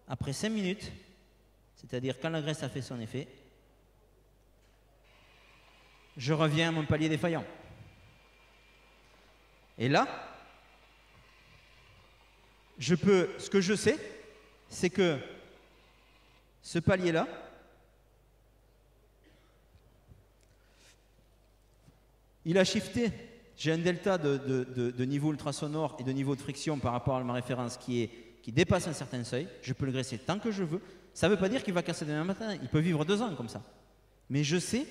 Speaker 2: Après 5 minutes, c'est-à-dire quand la graisse a fait son effet, je reviens à mon palier défaillant. Et là, ce que je sais, c'est que ce palier-là, il a shifté. J'ai un delta de niveau ultrasonore et de niveau de friction par rapport à ma référence qui dépasse un certain seuil. Je peux le graisser tant que je veux. Ça ne veut pas dire qu'il va casser demain matin. Il peut vivre 2 ans comme ça. Mais je sais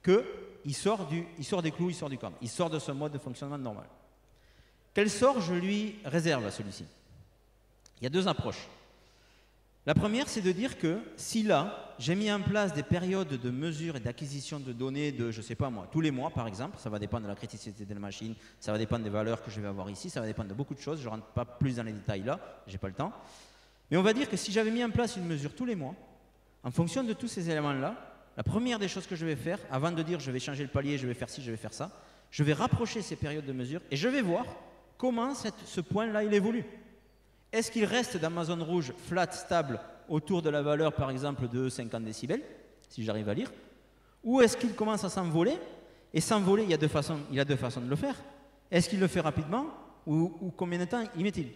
Speaker 2: qu'il sort des clous, il sort du cadre. Il sort de ce mode de fonctionnement normal. Quel sort je lui réserve à celui-ci? Il y a 2 approches. La première, c'est de dire que si là, j'ai mis en place des périodes de mesure et d'acquisition de données de, je ne sais pas moi, tous les mois par exemple, ça va dépendre de la criticité de la machine, ça va dépendre des valeurs que je vais avoir ici, ça va dépendre de beaucoup de choses, je ne rentre pas plus dans les détails là, je n'ai pas le temps. Mais on va dire que si j'avais mis en place une mesure tous les mois, en fonction de tous ces éléments-là, la première des choses que je vais faire, avant de dire je vais changer le palier, je vais faire ci, je vais faire ça, je vais rapprocher ces périodes de mesure et je vais voir comment ce point-là, il évolue. Est-ce qu'il reste dans ma zone rouge, flat, stable, autour de la valeur, par exemple, de 50 décibels, si j'arrive à lire, ou est-ce qu'il commence à s'envoler? Et s'envoler, il y a deux façons de le faire. Est-ce qu'il le fait rapidement ou combien de temps y met-il?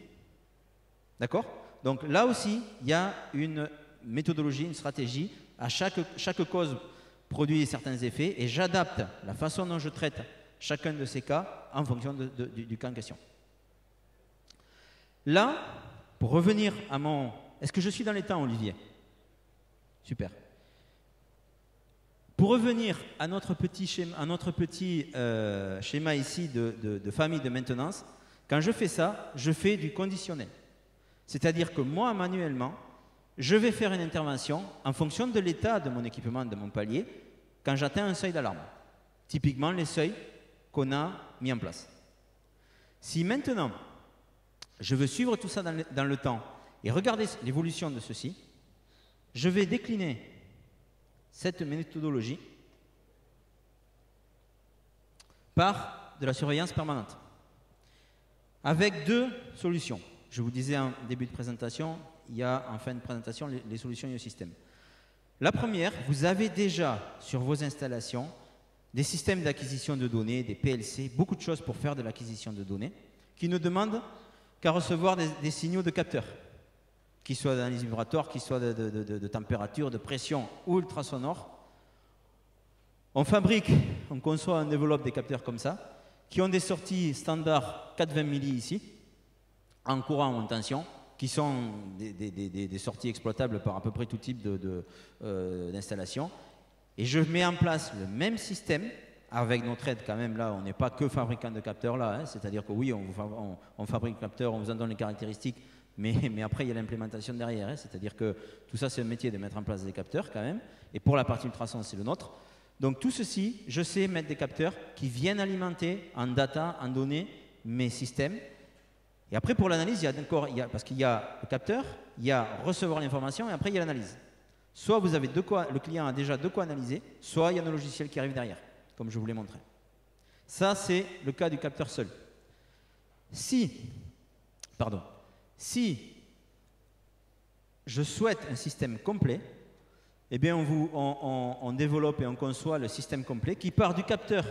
Speaker 2: D'accord? Donc là aussi, il y a une méthodologie, une stratégie. À chaque cause produit certains effets et j'adapte la façon dont je traite chacun de ces cas en fonction du cas en question. Là, pour revenir à mon... Est-ce que je suis dans les temps, Olivier? Super. Pour revenir à notre petit schéma ici de famille de maintenance, quand je fais ça, je fais du conditionnel. C'est-à-dire que moi, manuellement, je vais faire une intervention en fonction de l'état de mon équipement, de mon palier, quand j'atteins un seuil d'alarme. Typiquement, les seuils qu'on a mis en place. Si maintenant, je veux suivre tout ça dans le temps et regarder l'évolution de ceci, je vais décliner cette méthodologie par de la surveillance permanente, avec deux solutions. Je vous disais en début de présentation, il y a en fin de présentation les solutions IOSystem. La première, vous avez déjà sur vos installations des systèmes d'acquisition de données, des PLC, beaucoup de choses pour faire de l'acquisition de données, qui ne demandent qu'à recevoir des signaux de capteurs, qu'ils soient d'analyse vibratoire, qu'ils soient de température, de pression ou ultrasonore. On fabrique, on conçoit, on développe des capteurs comme ça, qui ont des sorties standards 420 milli ici, en courant ou en tension, qui sont des sorties exploitables par à peu près tout type d'installation. Et je mets en place le même système, avec notre aide quand même, là, on n'est pas que fabricant de capteurs là, hein, c'est-à-dire que oui, on fabrique le capteur, on vous en donne les caractéristiques, mais après il y a l'implémentation derrière, hein, c'est-à-dire que tout ça c'est un métier de mettre en place des capteurs quand même, et pour la partie ultrason c'est le nôtre. Donc tout ceci, je sais mettre des capteurs qui viennent alimenter en data, en données, mes systèmes. Et après pour l'analyse, parce qu'il y a le capteur, il y a recevoir l'information et après il y a l'analyse. Soit vous avez le client a déjà de quoi analyser, soit il y a un logiciel qui arrive derrière, comme je vous l'ai montré. Ça c'est le cas du capteur seul. Si je souhaite un système complet, eh bien on développe et on conçoit le système complet qui part du capteur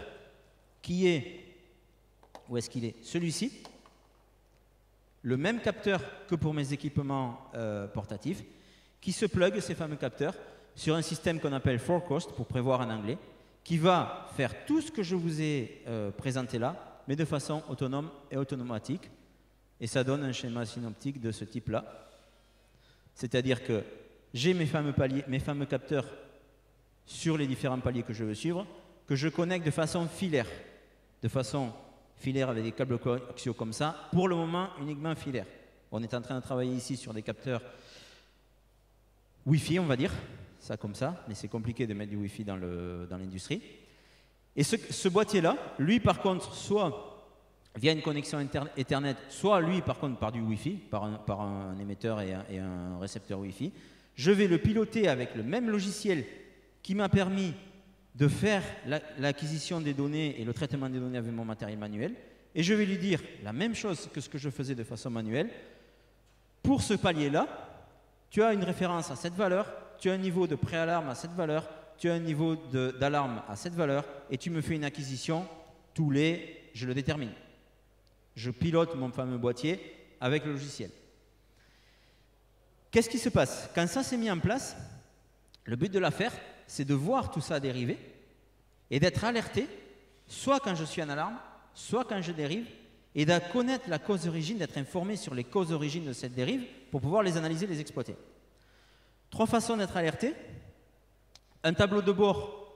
Speaker 2: qui est, où est-ce qu'il est? Celui-ci, le même capteur que pour mes équipements portatifs, qui se plug, ces fameux capteurs, sur un système qu'on appelle forecast, pour prévoir en anglais, qui va faire tout ce que je vous ai présenté là, mais de façon autonome et automatique. Et ça donne un schéma synoptique de ce type-là. C'est-à-dire que j'ai mes fameux capteurs sur les différents paliers que je veux suivre, que je connecte de façon filaire. De façon filaire avec des câbles coaxiaux comme ça. Pour le moment, uniquement filaire. On est en train de travailler ici sur des capteurs Wi-Fi, on va dire. Ça comme ça, mais c'est compliqué de mettre du Wi-Fi dans l'industrie. Et ce boîtier-là, lui par contre, soit via une connexion Ethernet, soit lui par contre par du Wi-Fi, par un émetteur et un récepteur Wi-Fi, je vais le piloter avec le même logiciel qui m'a permis de faire l'acquisition des données et le traitement des données avec mon matériel manuel, et je vais lui dire la même chose que ce que je faisais de façon manuelle. Pour ce palier-là, tu as une référence à cette valeur, tu as un niveau de préalarme à cette valeur, tu as un niveau d'alarme à cette valeur, et tu me fais une acquisition je le détermine. Je pilote mon fameux boîtier avec le logiciel. Qu'est-ce qui se passe? Quand ça s'est mis en place, le but de l'affaire, c'est de voir tout ça dériver et d'être alerté, soit quand je suis en alarme, soit quand je dérive, et de connaître la cause d'origine, d'être informé sur les causes d'origine de cette dérive pour pouvoir les analyser, les exploiter. 3 façons d'être alerté. Un tableau de bord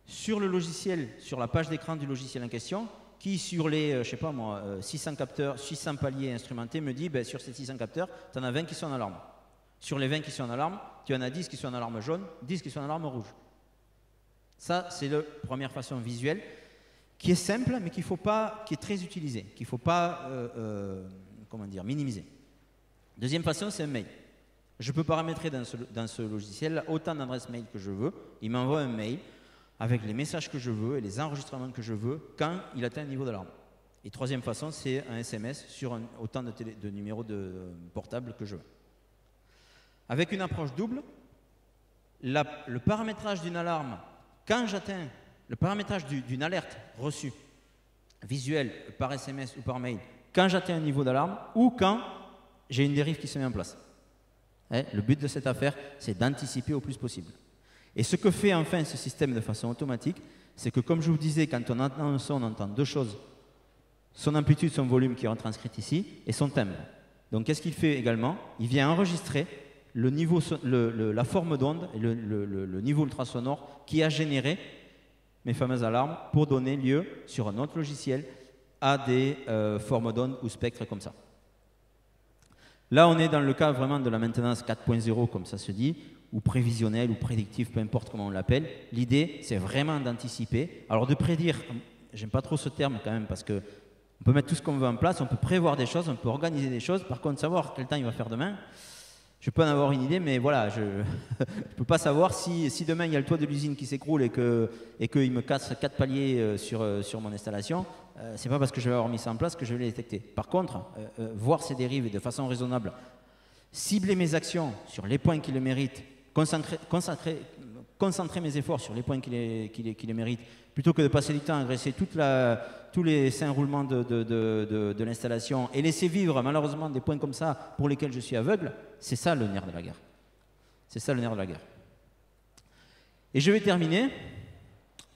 Speaker 2: sur le logiciel, sur la page d'écran du logiciel en question, qui sur les, je sais pas moi, 600 capteurs, 600 paliers instrumentés me dit, ben, sur ces 600 capteurs, tu en as 20 qui sont en alarme. Sur les 20 qui sont en alarme, tu en as 10 qui sont en alarme jaune, 10 qui sont en alarme rouge. Ça, c'est la première façon visuelle, qui est simple, mais qui est très utilisée, qu'il ne faut pas minimiser. Deuxième façon, c'est un mail. Je peux paramétrer dans ce logiciel autant d'adresses mail que je veux. Il m'envoie un mail avec les messages que je veux et les enregistrements que je veux quand il atteint un niveau d'alarme. Et troisième façon, c'est un SMS sur autant de numéros de portable que je veux. Avec une approche double, le paramétrage d'une alarme, quand j'atteins le paramétrage d'une alerte reçue, visuelle par SMS ou par mail, quand j'atteins un niveau d'alarme ou quand j'ai une dérive qui se met en place. Le but de cette affaire, c'est d'anticiper au plus possible. Et ce que fait enfin ce système de façon automatique, c'est que comme je vous disais, quand on entend un son, on entend deux choses. Son amplitude, son volume qui est retranscrit ici, et son timbre. Donc qu'est-ce qu'il fait également? Il vient enregistrer le niveau, la forme d'onde et le niveau ultrasonore qui a généré mes fameuses alarmes pour donner lieu, sur un autre logiciel, à des formes d'onde ou spectres comme ça. Là, on est dans le cas vraiment de la maintenance 4.0, comme ça se dit, ou prévisionnelle, ou prédictive, peu importe comment on l'appelle. L'idée, c'est vraiment d'anticiper. Alors, de prédire, j'aime pas trop ce terme quand même, parce que on peut mettre tout ce qu'on veut en place, on peut prévoir des choses, on peut organiser des choses. Par contre, savoir quel temps il va faire demain, je peux en avoir une idée, mais voilà, je ne peux pas savoir si demain il y a le toit de l'usine qui s'écroule et qu'il me casse 4 paliers sur mon installation. C'est pas parce que je vais avoir mis ça en place que je vais les détecter. Par contre, voir ces dérives et de façon raisonnable, cibler mes actions sur les points qui le méritent, concentrer mes efforts sur les points qui les méritent, plutôt que de passer du temps à agresser tous les 5 roulements de l'installation et laisser vivre malheureusement des points comme ça pour lesquels je suis aveugle, c'est ça le nerf de la guerre. C'est ça le nerf de la guerre. Et je vais terminer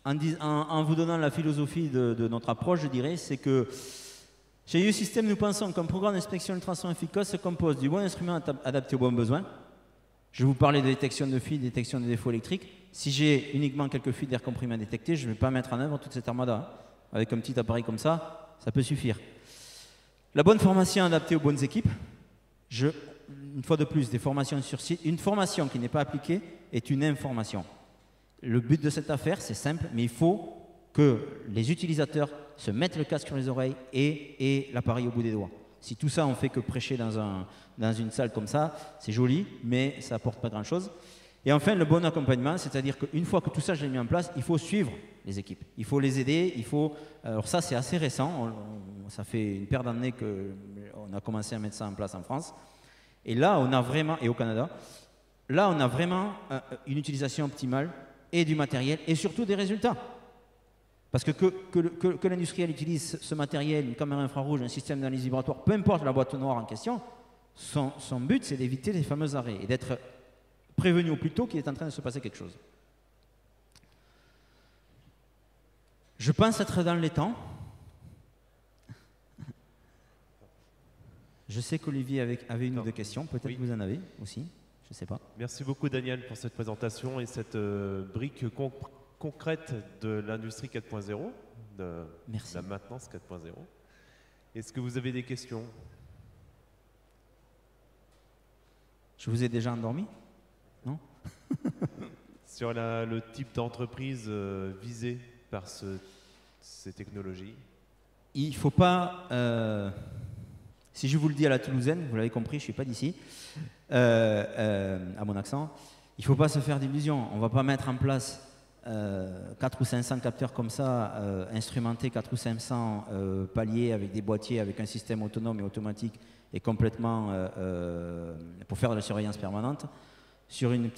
Speaker 2: en vous donnant la philosophie de notre approche, je dirais, c'est que chez U-System, nous pensons qu'un programme d'inspection ultrason efficace se compose du bon instrument adapté aux bons besoins. Je vais vous parler de détection de fuite, détection de défauts électriques. Si j'ai uniquement quelques fuites d'air comprimé à détecter, je ne vais pas mettre en œuvre toute cette armada. Avec un petit appareil comme ça, ça peut suffire. La bonne formation adaptée aux bonnes équipes. Une fois de plus, des formations sur site. Une formation qui n'est pas appliquée est une information. Le but de cette affaire, c'est simple, mais il faut que les utilisateurs se mettent le casque sur les oreilles et l'appareil au bout des doigts. Si tout ça, on fait que prêcher dans une salle comme ça, c'est joli, mais ça n'apporte pas grand-chose. Et enfin, le bon accompagnement, c'est-à-dire qu'une fois que tout ça, je l'ai mis en place, il faut suivre les équipes. Il faut les aider, Alors ça, c'est assez récent. Ça fait une paire d'années qu'on a commencé à mettre ça en place en France. Et là, on a vraiment, et au Canada, là, on a vraiment une utilisation optimale et du matériel et surtout des résultats. Parce que l'industriel utilise ce matériel, une caméra infrarouge, un système d'analyse vibratoire, peu importe la boîte noire en question, son but, c'est d'éviter les fameux arrêts et d'être prévenu au plus tôt qu'il est en train de se passer quelque chose. Je pense être dans les temps. Je sais qu'Olivier avait une ou deux questions, peut-être que vous en avez aussi, je ne sais pas.
Speaker 1: Merci beaucoup Daniel pour cette présentation et cette brique concrète de l'industrie 4.0, de la maintenance 4.0. Est-ce que vous avez des questions?
Speaker 2: Je vous ai déjà endormi? Non?
Speaker 1: Sur le type d'entreprise visée par ces technologies?
Speaker 2: Il ne faut pas... si je vous le dis à la toulousaine, vous l'avez compris, je ne suis pas d'ici, à mon accent, il ne faut pas se faire d'illusions. On ne va pas mettre en place 4 ou 500 capteurs comme ça, instrumentés 4 ou 500 paliers avec des boîtiers, avec un système autonome et automatique et complètement pour faire de la surveillance permanente sur une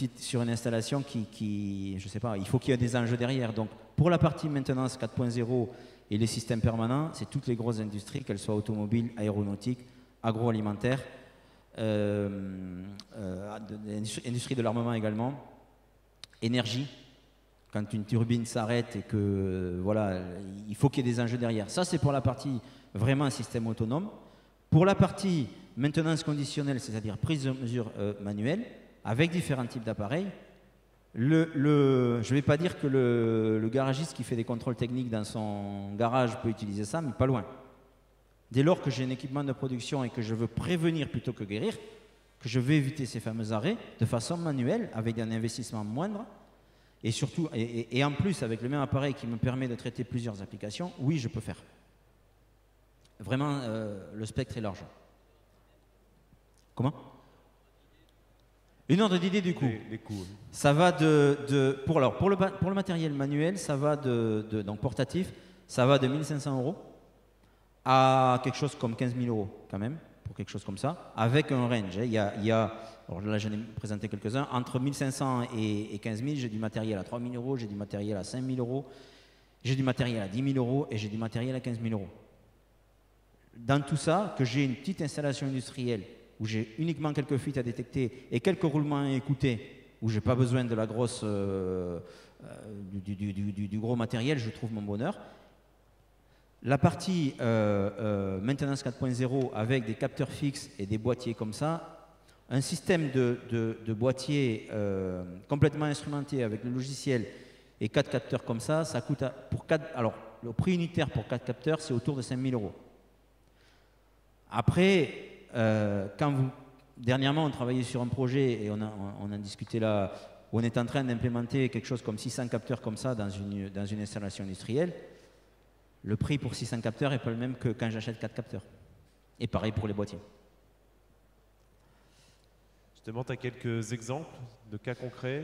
Speaker 2: installation qui je ne sais pas, il faut qu'il y ait des enjeux derrière. Donc pour la partie maintenance 4.0 et les systèmes permanents, c'est toutes les grosses industries, qu'elles soient automobiles, aéronautiques, agroalimentaires, industrie de l'armement également, énergie. Quand une turbine s'arrête et que voilà, il faut qu'il y ait des enjeux derrière. Ça, c'est pour la partie vraiment un système autonome. Pour la partie maintenance conditionnelle, c'est-à-dire prise de mesure manuelle, avec différents types d'appareils, je ne vais pas dire que le garagiste qui fait des contrôles techniques dans son garage peut utiliser ça, mais pas loin. Dès lors que j'ai un équipement de production et que je veux prévenir plutôt que guérir, que je vais éviter ces fameux arrêts de façon manuelle, avec un investissement moindre, et surtout, et en plus avec le même appareil qui me permet de traiter plusieurs applications, oui, je peux faire. Vraiment, le spectre est large. Comment? Une ordre d'idée du coût.
Speaker 1: Les coûts.
Speaker 2: Ça va pour le matériel manuel, ça va donc portatif, ça va de 1 500 € à quelque chose comme 15 000 euros quand même, pour quelque chose comme ça, avec un range. Il y a alors là j'en ai présenté quelques-uns, entre 1500 et 15 000, j'ai du matériel à 3 000 euros, j'ai du matériel à 5 000 euros, j'ai du matériel à 10 000 euros et j'ai du matériel à 15 000 euros. Dans tout ça, que j'ai une petite installation industrielle où j'ai uniquement quelques fuites à détecter et quelques roulements à écouter, où je n'ai pas besoin de la grosse, du gros matériel, je trouve mon bonheur. La partie maintenance 4.0 avec des capteurs fixes et des boîtiers comme ça, un système de boîtier complètement instrumenté avec le logiciel et 4 capteurs comme ça coûte, alors le prix unitaire pour 4 capteurs, c'est autour de 5 000 euros. Après, dernièrement, on travaillait sur un projet et on a discuté là, où on est en train d'implémenter quelque chose comme 600 capteurs comme ça dans une installation industrielle. Le prix pour 600 capteurs n'est pas le même que quand j'achète 4 capteurs. Et pareil pour les boîtiers.
Speaker 1: Justement, tu as quelques exemples de cas concrets?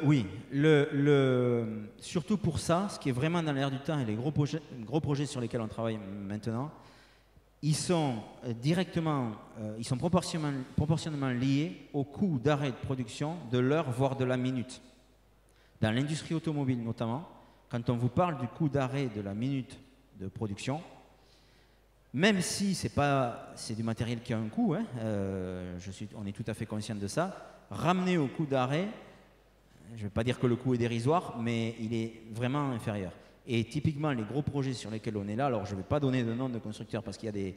Speaker 2: Oui. Surtout pour ça, ce qui est vraiment dans l'air du temps et les gros projets sur lesquels on travaille maintenant, ils sont proportionnellement liés au coût d'arrêt de production de l'heure, voire de la minute. Dans l'industrie automobile notamment, quand on vous parle du coût d'arrêt de la minute de production, même si c'est du matériel qui a un coût, hein, on est tout à fait conscient de ça, ramener au coût d'arrêt, je ne vais pas dire que le coût est dérisoire, mais il est vraiment inférieur. Et typiquement, les gros projets sur lesquels on est là, alors je ne vais pas donner de nom de constructeurs parce qu'il y a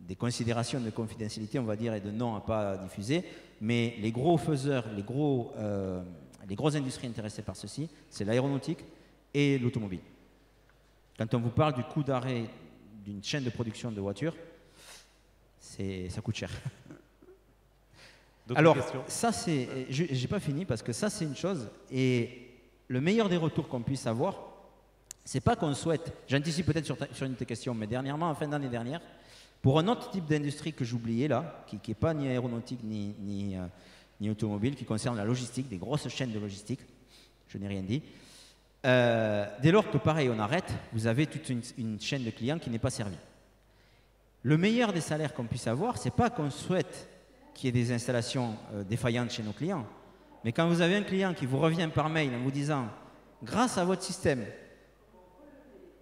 Speaker 2: des considérations de confidentialité, on va dire, et de noms à ne pas diffuser, mais les gros faiseurs, les grosses industries intéressées par ceci, c'est l'aéronautique et l'automobile. Quand on vous parle du coût d'arrêt d'une chaîne de production de voitures, ça coûte cher. Alors, ça c'est, j'ai pas fini parce que ça c'est une chose, et le meilleur des retours qu'on puisse avoir, c'est pas qu'on souhaite, j'anticipe peut-être sur une de tes questions, mais dernièrement, en fin d'année dernière, pour un autre type d'industrie que j'oubliais là, qui n'est pas ni aéronautique ni automobile, qui concerne la logistique, des grosses chaînes de logistique, je n'ai rien dit. Dès lors que pareil on arrête, vous avez toute une chaîne de clients qui n'est pas servie. Le meilleur des salaires qu'on puisse avoir, c'est pas qu'on souhaite qu'il y ait des installations défaillantes chez nos clients, mais quand vous avez un client qui vous revient par mail en vous disant « Grâce à votre système,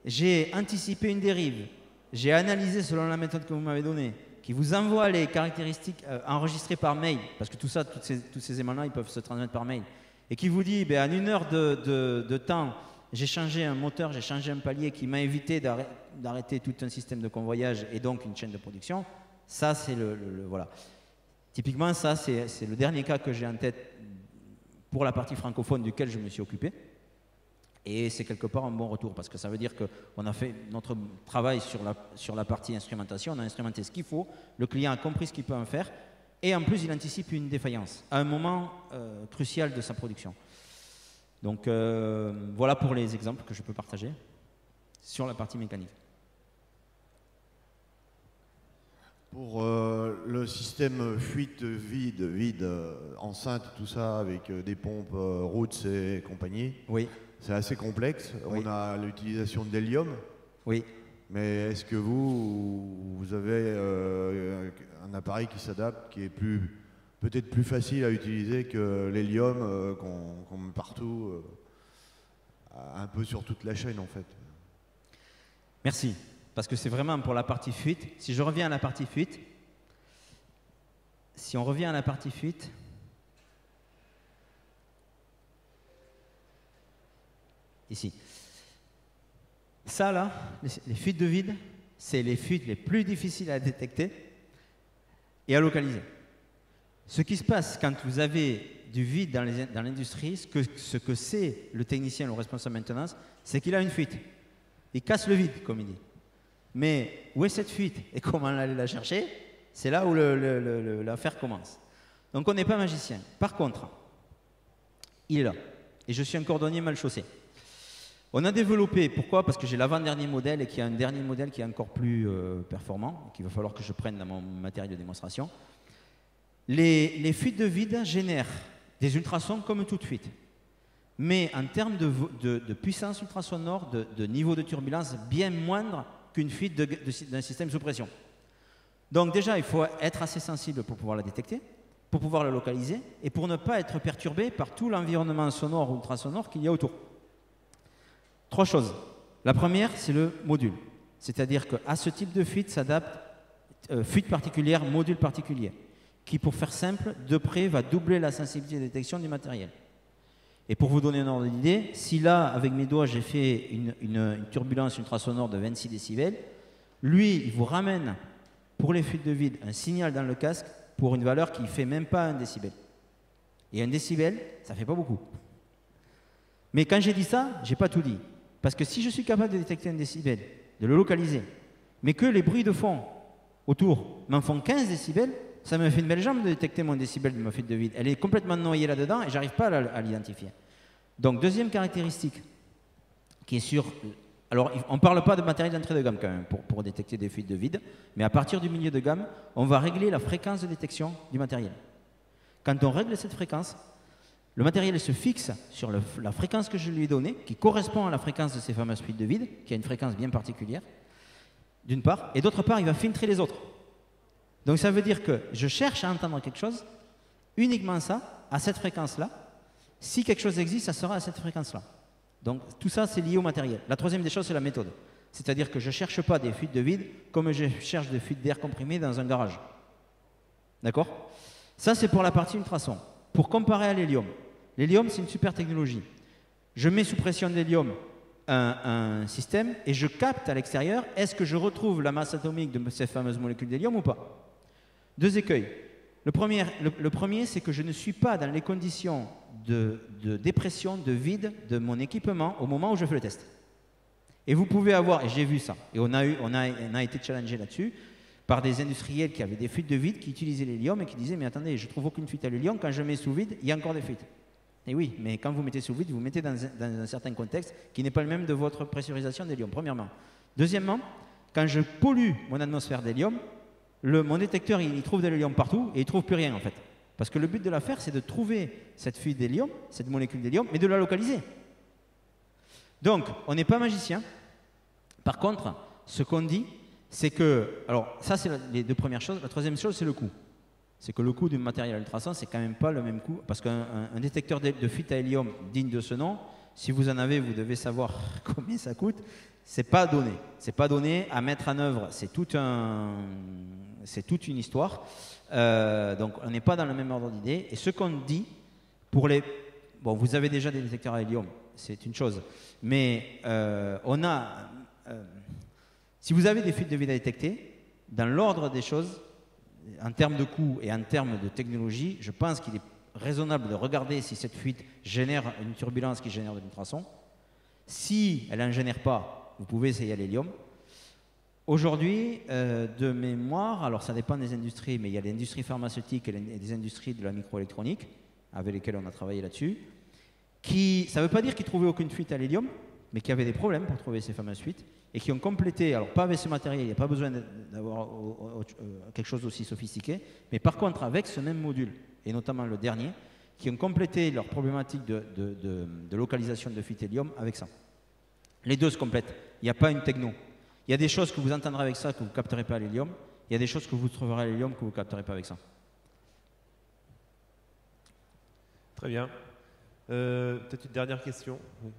Speaker 2: j'ai anticipé une dérive, j'ai analysé selon la méthode que vous m'avez donnée, qui vous envoie les caractéristiques enregistrées par mail, parce que tout ça, tous ces éléments-là, ils peuvent se transmettre par mail, et qui vous dit, en 1 heure de temps, j'ai changé un moteur, j'ai changé un palier qui m'a évité d'arrêter tout un système de convoyage et donc une chaîne de production. Ça, c'est voilà. Typiquement, ça, c'est le dernier cas que j'ai en tête pour la partie francophone duquel je me suis occupé. Et c'est quelque part un bon retour parce que ça veut dire qu'on a fait notre travail sur la partie instrumentation, on a instrumenté ce qu'il faut, le client a compris ce qu'il peut en faire et en plus il anticipe une défaillance à un moment crucial de sa production. Donc voilà pour les exemples que je peux partager sur la partie mécanique.
Speaker 3: Pour le système fuite, vide, enceinte, tout ça, avec des pompes, Roots et compagnie,
Speaker 2: oui.
Speaker 3: C'est assez complexe. Oui. On a l'utilisation de l'hélium.
Speaker 2: Oui.
Speaker 3: Mais est-ce que vous avez un appareil qui s'adapte, qui est peut-être plus facile à utiliser que l'hélium qu'on met partout, un peu sur toute la chaîne en fait?
Speaker 2: Merci. Parce que c'est vraiment pour la partie fuite. Si je reviens à la partie fuite, ici. Ça là, les fuites de vide, c'est les fuites les plus difficiles à détecter et à localiser. Ce qui se passe quand vous avez du vide dans l'industrie, ce que sait le technicien, le responsable maintenance, c'est qu'il a une fuite. Il casse le vide, comme il dit. Mais où est cette fuite et comment aller la chercher? C'est là où l'affaire commence. Donc on n'est pas magicien. Par contre, il est là. Et je suis un cordonnier mal chaussé. On a développé, pourquoi? Parce que j'ai l'avant-dernier modèle et qu'il y a un dernier modèle qui est encore plus performant, qu'il va falloir que je prenne dans mon matériel de démonstration. Les fuites de vide génèrent des ultrasons comme toute fuite. mais en termes de puissance ultrasonore, de niveau de turbulence, bien moindre qu'une fuite d'un système sous pression. Donc déjà, il faut être assez sensible pour pouvoir la détecter, pour pouvoir la localiser et pour ne pas être perturbé par tout l'environnement sonore ou ultrasonore qu'il y a autour. 3 choses. La première, c'est le module. C'est-à-dire qu'à ce type de fuite s'adapte fuite particulière, module particulier, qui, pour faire simple, de près va doubler la sensibilité de détection du matériel. Et pour vous donner un ordre d'idée, si là, avec mes doigts, j'ai fait une turbulence ultrasonore de 26 décibels, lui, il vous ramène, pour les fuites de vide, un signal dans le casque pour une valeur qui ne fait même pas 1 décibel. Et 1 décibel, ça ne fait pas beaucoup. Mais quand j'ai dit ça, je n'ai pas tout dit. Parce que si je suis capable de détecter 1 décibel, de le localiser, mais que les bruits de fond autour m'en font 15 décibels, ça me fait une belle jambe de détecter mon décibel de ma fuite de vide. Elle est complètement noyée là-dedans et je n'arrive pas à l'identifier. Donc, deuxième caractéristique qui est sur... Alors, on ne parle pas de matériel d'entrée de gamme quand même pour détecter des fuites de vide, mais à partir du milieu de gamme, on va régler la fréquence de détection du matériel. Quand on règle cette fréquence, le matériel se fixe sur la fréquence que je lui ai donnée, qui correspond à la fréquence de ces fameuses fuites de vide, qui a une fréquence bien particulière, d'une part, et d'autre part, il va filtrer les autres. Donc ça veut dire que je cherche à entendre quelque chose, uniquement ça, à cette fréquence-là. Si quelque chose existe, ça sera à cette fréquence-là. Donc tout ça, c'est lié au matériel. La troisième des choses, c'est la méthode. C'est-à-dire que je ne cherche pas des fuites de vide comme je cherche des fuites d'air comprimé dans un garage. D'accord? Ça, c'est pour la partie ultrason. Pour comparer à l'hélium, l'hélium, c'est une super technologie. Je mets sous pression d'hélium un système et je capte à l'extérieur, est-ce que je retrouve la masse atomique de ces fameuses molécules d'hélium ou pas? 2 écueils. Le premier, c'est que je ne suis pas dans les conditions de dépression, de vide de mon équipement au moment où je fais le test. Et vous pouvez avoir, et j'ai vu ça, et on a été challengé là-dessus, par des industriels qui avaient des fuites de vide, qui utilisaient l'hélium et qui disaient « Mais attendez, je ne trouve aucune fuite à l'hélium, quand je mets sous vide, il y a encore des fuites. » Et oui, mais quand vous mettez sous vide, vous mettez dans un certain contexte qui n'est pas le même de votre pressurisation d'hélium, premièrement. Deuxièmement, quand je pollue mon atmosphère d'hélium, mon détecteur, il trouve de l'hélium partout et il ne trouve plus rien en fait. Parce que le but de l'affaire, c'est de trouver cette fuite d'hélium, cette molécule d'hélium, mais de la localiser. Donc, on n'est pas magicien. Par contre, ce qu'on dit, c'est que... Alors, ça, c'est les 2 premières choses. La troisième chose, c'est le coût. C'est que le coût du matériel ultrason, c'est quand même pas le même coût. Parce qu'un détecteur de fuite à hélium digne de ce nom, si vous en avez, vous devez savoir combien ça coûte. C'est pas donné. C'est pas donné à mettre en œuvre. C'est toute une histoire. Donc, on n'est pas dans le même ordre d'idée. Et ce qu'on dit pour les... Bon, vous avez déjà des détecteurs à hélium, c'est une chose. Mais on a... si vous avez des fuites de vide à détecter, dans l'ordre des choses, en termes de coût et en termes de technologie, je pense qu'il est raisonnable de regarder si cette fuite génère une turbulence qui génère de l'ultrason. Si elle n'en génère pas, vous pouvez essayer à l'hélium. Aujourd'hui, de mémoire, alors ça dépend des industries, mais il y a des industries pharmaceutiques et des industries de la microélectronique avec lesquelles on a travaillé là-dessus. Ça ne veut pas dire qu'ils ne trouvaient aucune fuite à l'hélium, mais qui avaient des problèmes pour trouver ces fameuses fuites et qui ont complété, alors pas avec ce matériel, il n'y a pas besoin d'avoir quelque chose d'aussi sophistiqué, mais par contre avec ce même module, et notamment le dernier, qui ont complété leur problématique de localisation de fuite hélium avec ça. Les 2 se complètent, il n'y a pas une techno. Il y a des choses que vous entendrez avec ça que vous ne capterez pas à l'hélium, il y a des choses que vous trouverez à l'hélium que vous ne capterez pas avec ça.
Speaker 1: Très bien. Peut-être une dernière question. Oui.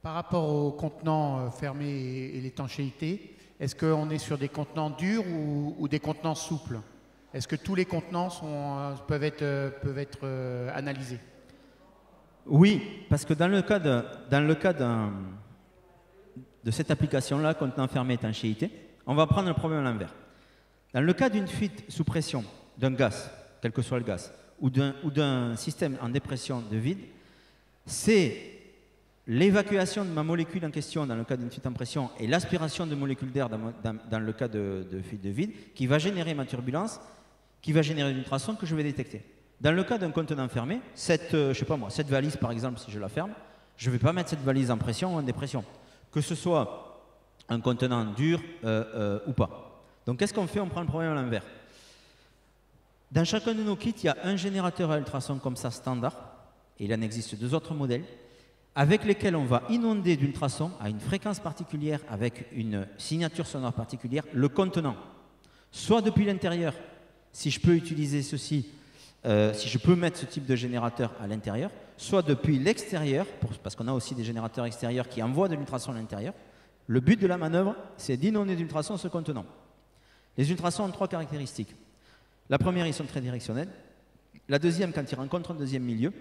Speaker 4: Par rapport aux contenants fermés et l'étanchéité, est-ce qu'on est sur des contenants durs ou des contenants souples? Est-ce que tous les contenants peuvent être analysés?
Speaker 2: Oui, parce que dans le cas de cette application-là, contenant fermé étanchéité, on va prendre le problème à l'envers. Dans le cas d'une fuite sous pression d'un gaz, quel que soit le gaz, ou d'un système en dépression de vide, c'est l'évacuation de ma molécule en question dans le cas d'une fuite en pression et l'aspiration de molécules d'air dans le cas de fuite de vide qui va générer ma turbulence, qui va générer une ultrason que je vais détecter. Dans le cas d'un contenant fermé, cette valise par exemple, si je la ferme, je ne vais pas mettre cette valise en pression ou en dépression, que ce soit un contenant dur ou pas. Donc qu'est-ce qu'on fait? On prend le problème à l'envers. Dans chacun de nos kits, il y a un générateur à ultrasons comme ça standard, et il en existe 2 autres modèles, avec lesquels on va inonder d'ultrasons à une fréquence particulière, avec une signature sonore particulière, le contenant. Soit depuis l'intérieur, si je peux utiliser ceci, si je peux mettre ce type de générateur à l'intérieur, soit depuis l'extérieur, parce qu'on a aussi des générateurs extérieurs qui envoient de l'ultrason à l'intérieur. Le but de la manœuvre, c'est d'inonder d'ultrasons ce contenant. Les ultrasons ont 3 caractéristiques. La première, ils sont très directionnels. La deuxième, quand ils rencontrent un deuxième milieu,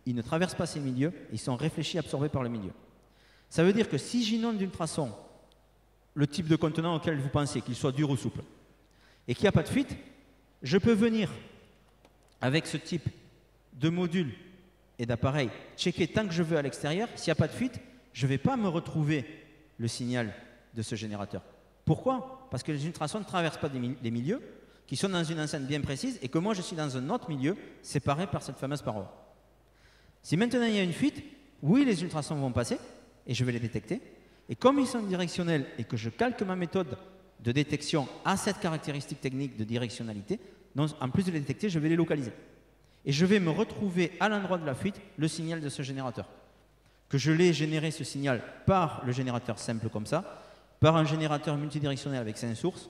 Speaker 2: ils ne traversent pas ces milieux, ils sont réfléchis, absorbés par le milieu. Ça veut dire que si j'inonde d'ultrasons le type de contenant auquel vous pensez, qu'il soit dur ou souple, et qu'il n'y a pas de fuite, je peux venir avec ce type de module et d'appareil checker tant que je veux à l'extérieur. S'il n'y a pas de fuite, je ne vais pas me retrouver le signal de ce générateur. Pourquoi? Parce que les ultrasons ne traversent pas les milieux, qui sont dans une enceinte bien précise, et que moi je suis dans un autre milieu, séparé par cette fameuse paroi. Si maintenant il y a une fuite, oui, les ultrasons vont passer, et je vais les détecter. Et comme ils sont directionnels, et que je calque ma méthode de détection à cette caractéristique technique de directionnalité, donc en plus de les détecter, je vais les localiser. Et je vais me retrouver à l'endroit de la fuite le signal de ce générateur. Que je l'ai généré ce signal par le générateur simple comme ça, par un générateur multidirectionnel avec 5 sources.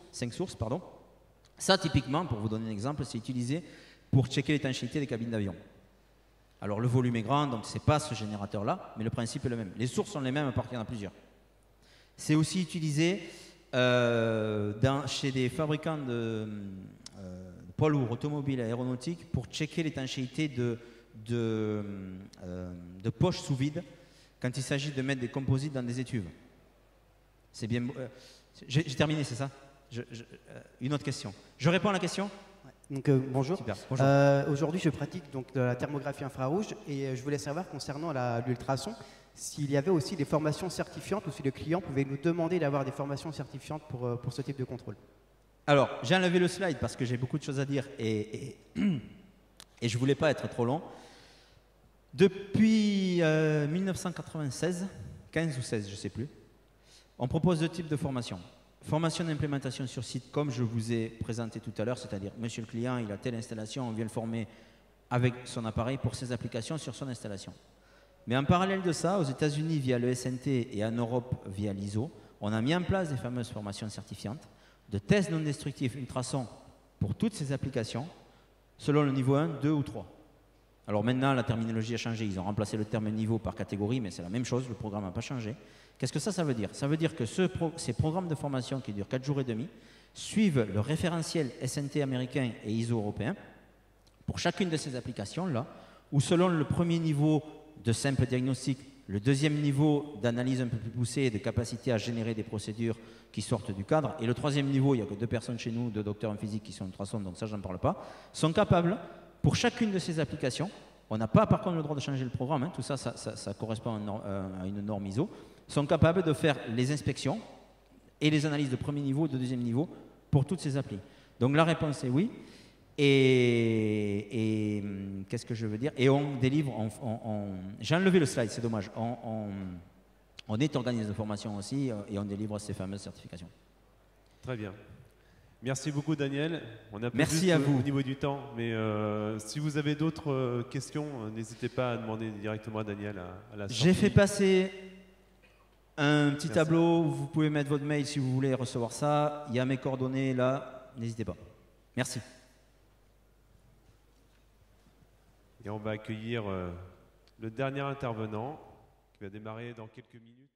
Speaker 2: Ça, typiquement, pour vous donner un exemple, c'est utilisé pour checker l'étanchéité des cabines d'avion. Alors, le volume est grand, donc ce n'est pas ce générateur-là, mais le principe est le même. Les sources sont les mêmes, à part qu'il y en a plusieurs. C'est aussi utilisé chez des fabricants de poids lourds, automobiles et aéronautiques pour checker l'étanchéité de poches sous vide quand il s'agit de mettre des composites dans des étuves. C'est bien. J'ai terminé, c'est ça? Une autre question. Je réponds à la question?
Speaker 5: Donc, bonjour.
Speaker 2: Super. Bonjour.
Speaker 5: Aujourd'hui, je pratique donc, de la thermographie infrarouge et je voulais savoir concernant l'ultrason s'il y avait aussi des formations certifiantes ou si le client pouvait nous demander d'avoir des formations certifiantes pour ce type de contrôle.
Speaker 2: Alors, j'ai enlevé le slide parce que j'ai beaucoup de choses à dire et je ne voulais pas être trop long. Depuis 1996, 15 ou 16, je ne sais plus, on propose 2 types de formations. Formation d'implémentation sur site, comme je vous ai présenté tout à l'heure, c'est-à-dire, monsieur le client, il a telle installation, on vient le former avec son appareil pour ses applications sur son installation. Mais en parallèle de ça, aux États-Unis via le SNT et en Europe via l'ISO, on a mis en place des fameuses formations certifiantes de tests non destructifs ultrasons pour toutes ces applications, selon le niveau 1, 2 ou 3. Alors maintenant, la terminologie a changé, ils ont remplacé le terme niveau par catégorie, mais c'est la même chose, le programme n'a pas changé. Qu'est-ce que ça veut dire? Ça veut dire que ces programmes de formation qui durent 4 jours et demi suivent le référentiel SNT américain et ISO européen pour chacune de ces applications-là, où selon le premier niveau de simple diagnostic, le deuxième niveau d'analyse un peu plus poussée et de capacité à générer des procédures qui sortent du cadre, et le troisième niveau, il n'y a que 2 personnes chez nous, 2 docteurs en physique qui sont ultrasons, donc ça, j'en parle pas, sont capables, pour chacune de ces applications, on n'a pas par contre le droit de changer le programme, hein, tout ça, ça correspond à une norme ISO, sont capables de faire les inspections et les analyses de premier niveau, de deuxième niveau, pour toutes ces applis. Donc la réponse est oui. Et qu'est-ce que je veux dire? Et on délivre, j'ai enlevé le slide, c'est dommage. On est organisme de formation aussi et on délivre ces fameuses certifications.
Speaker 1: Très bien. Merci beaucoup Daniel. On a
Speaker 2: Merci à vous
Speaker 1: au niveau du temps, mais si vous avez d'autres questions, n'hésitez pas à demander directement à Daniel à la sortie.
Speaker 2: J'ai fait passer un petit tableau, vous pouvez mettre votre mail si vous voulez recevoir ça. Il y a mes coordonnées là, n'hésitez pas. Merci.
Speaker 1: Et on va accueillir le dernier intervenant qui va démarrer dans quelques minutes.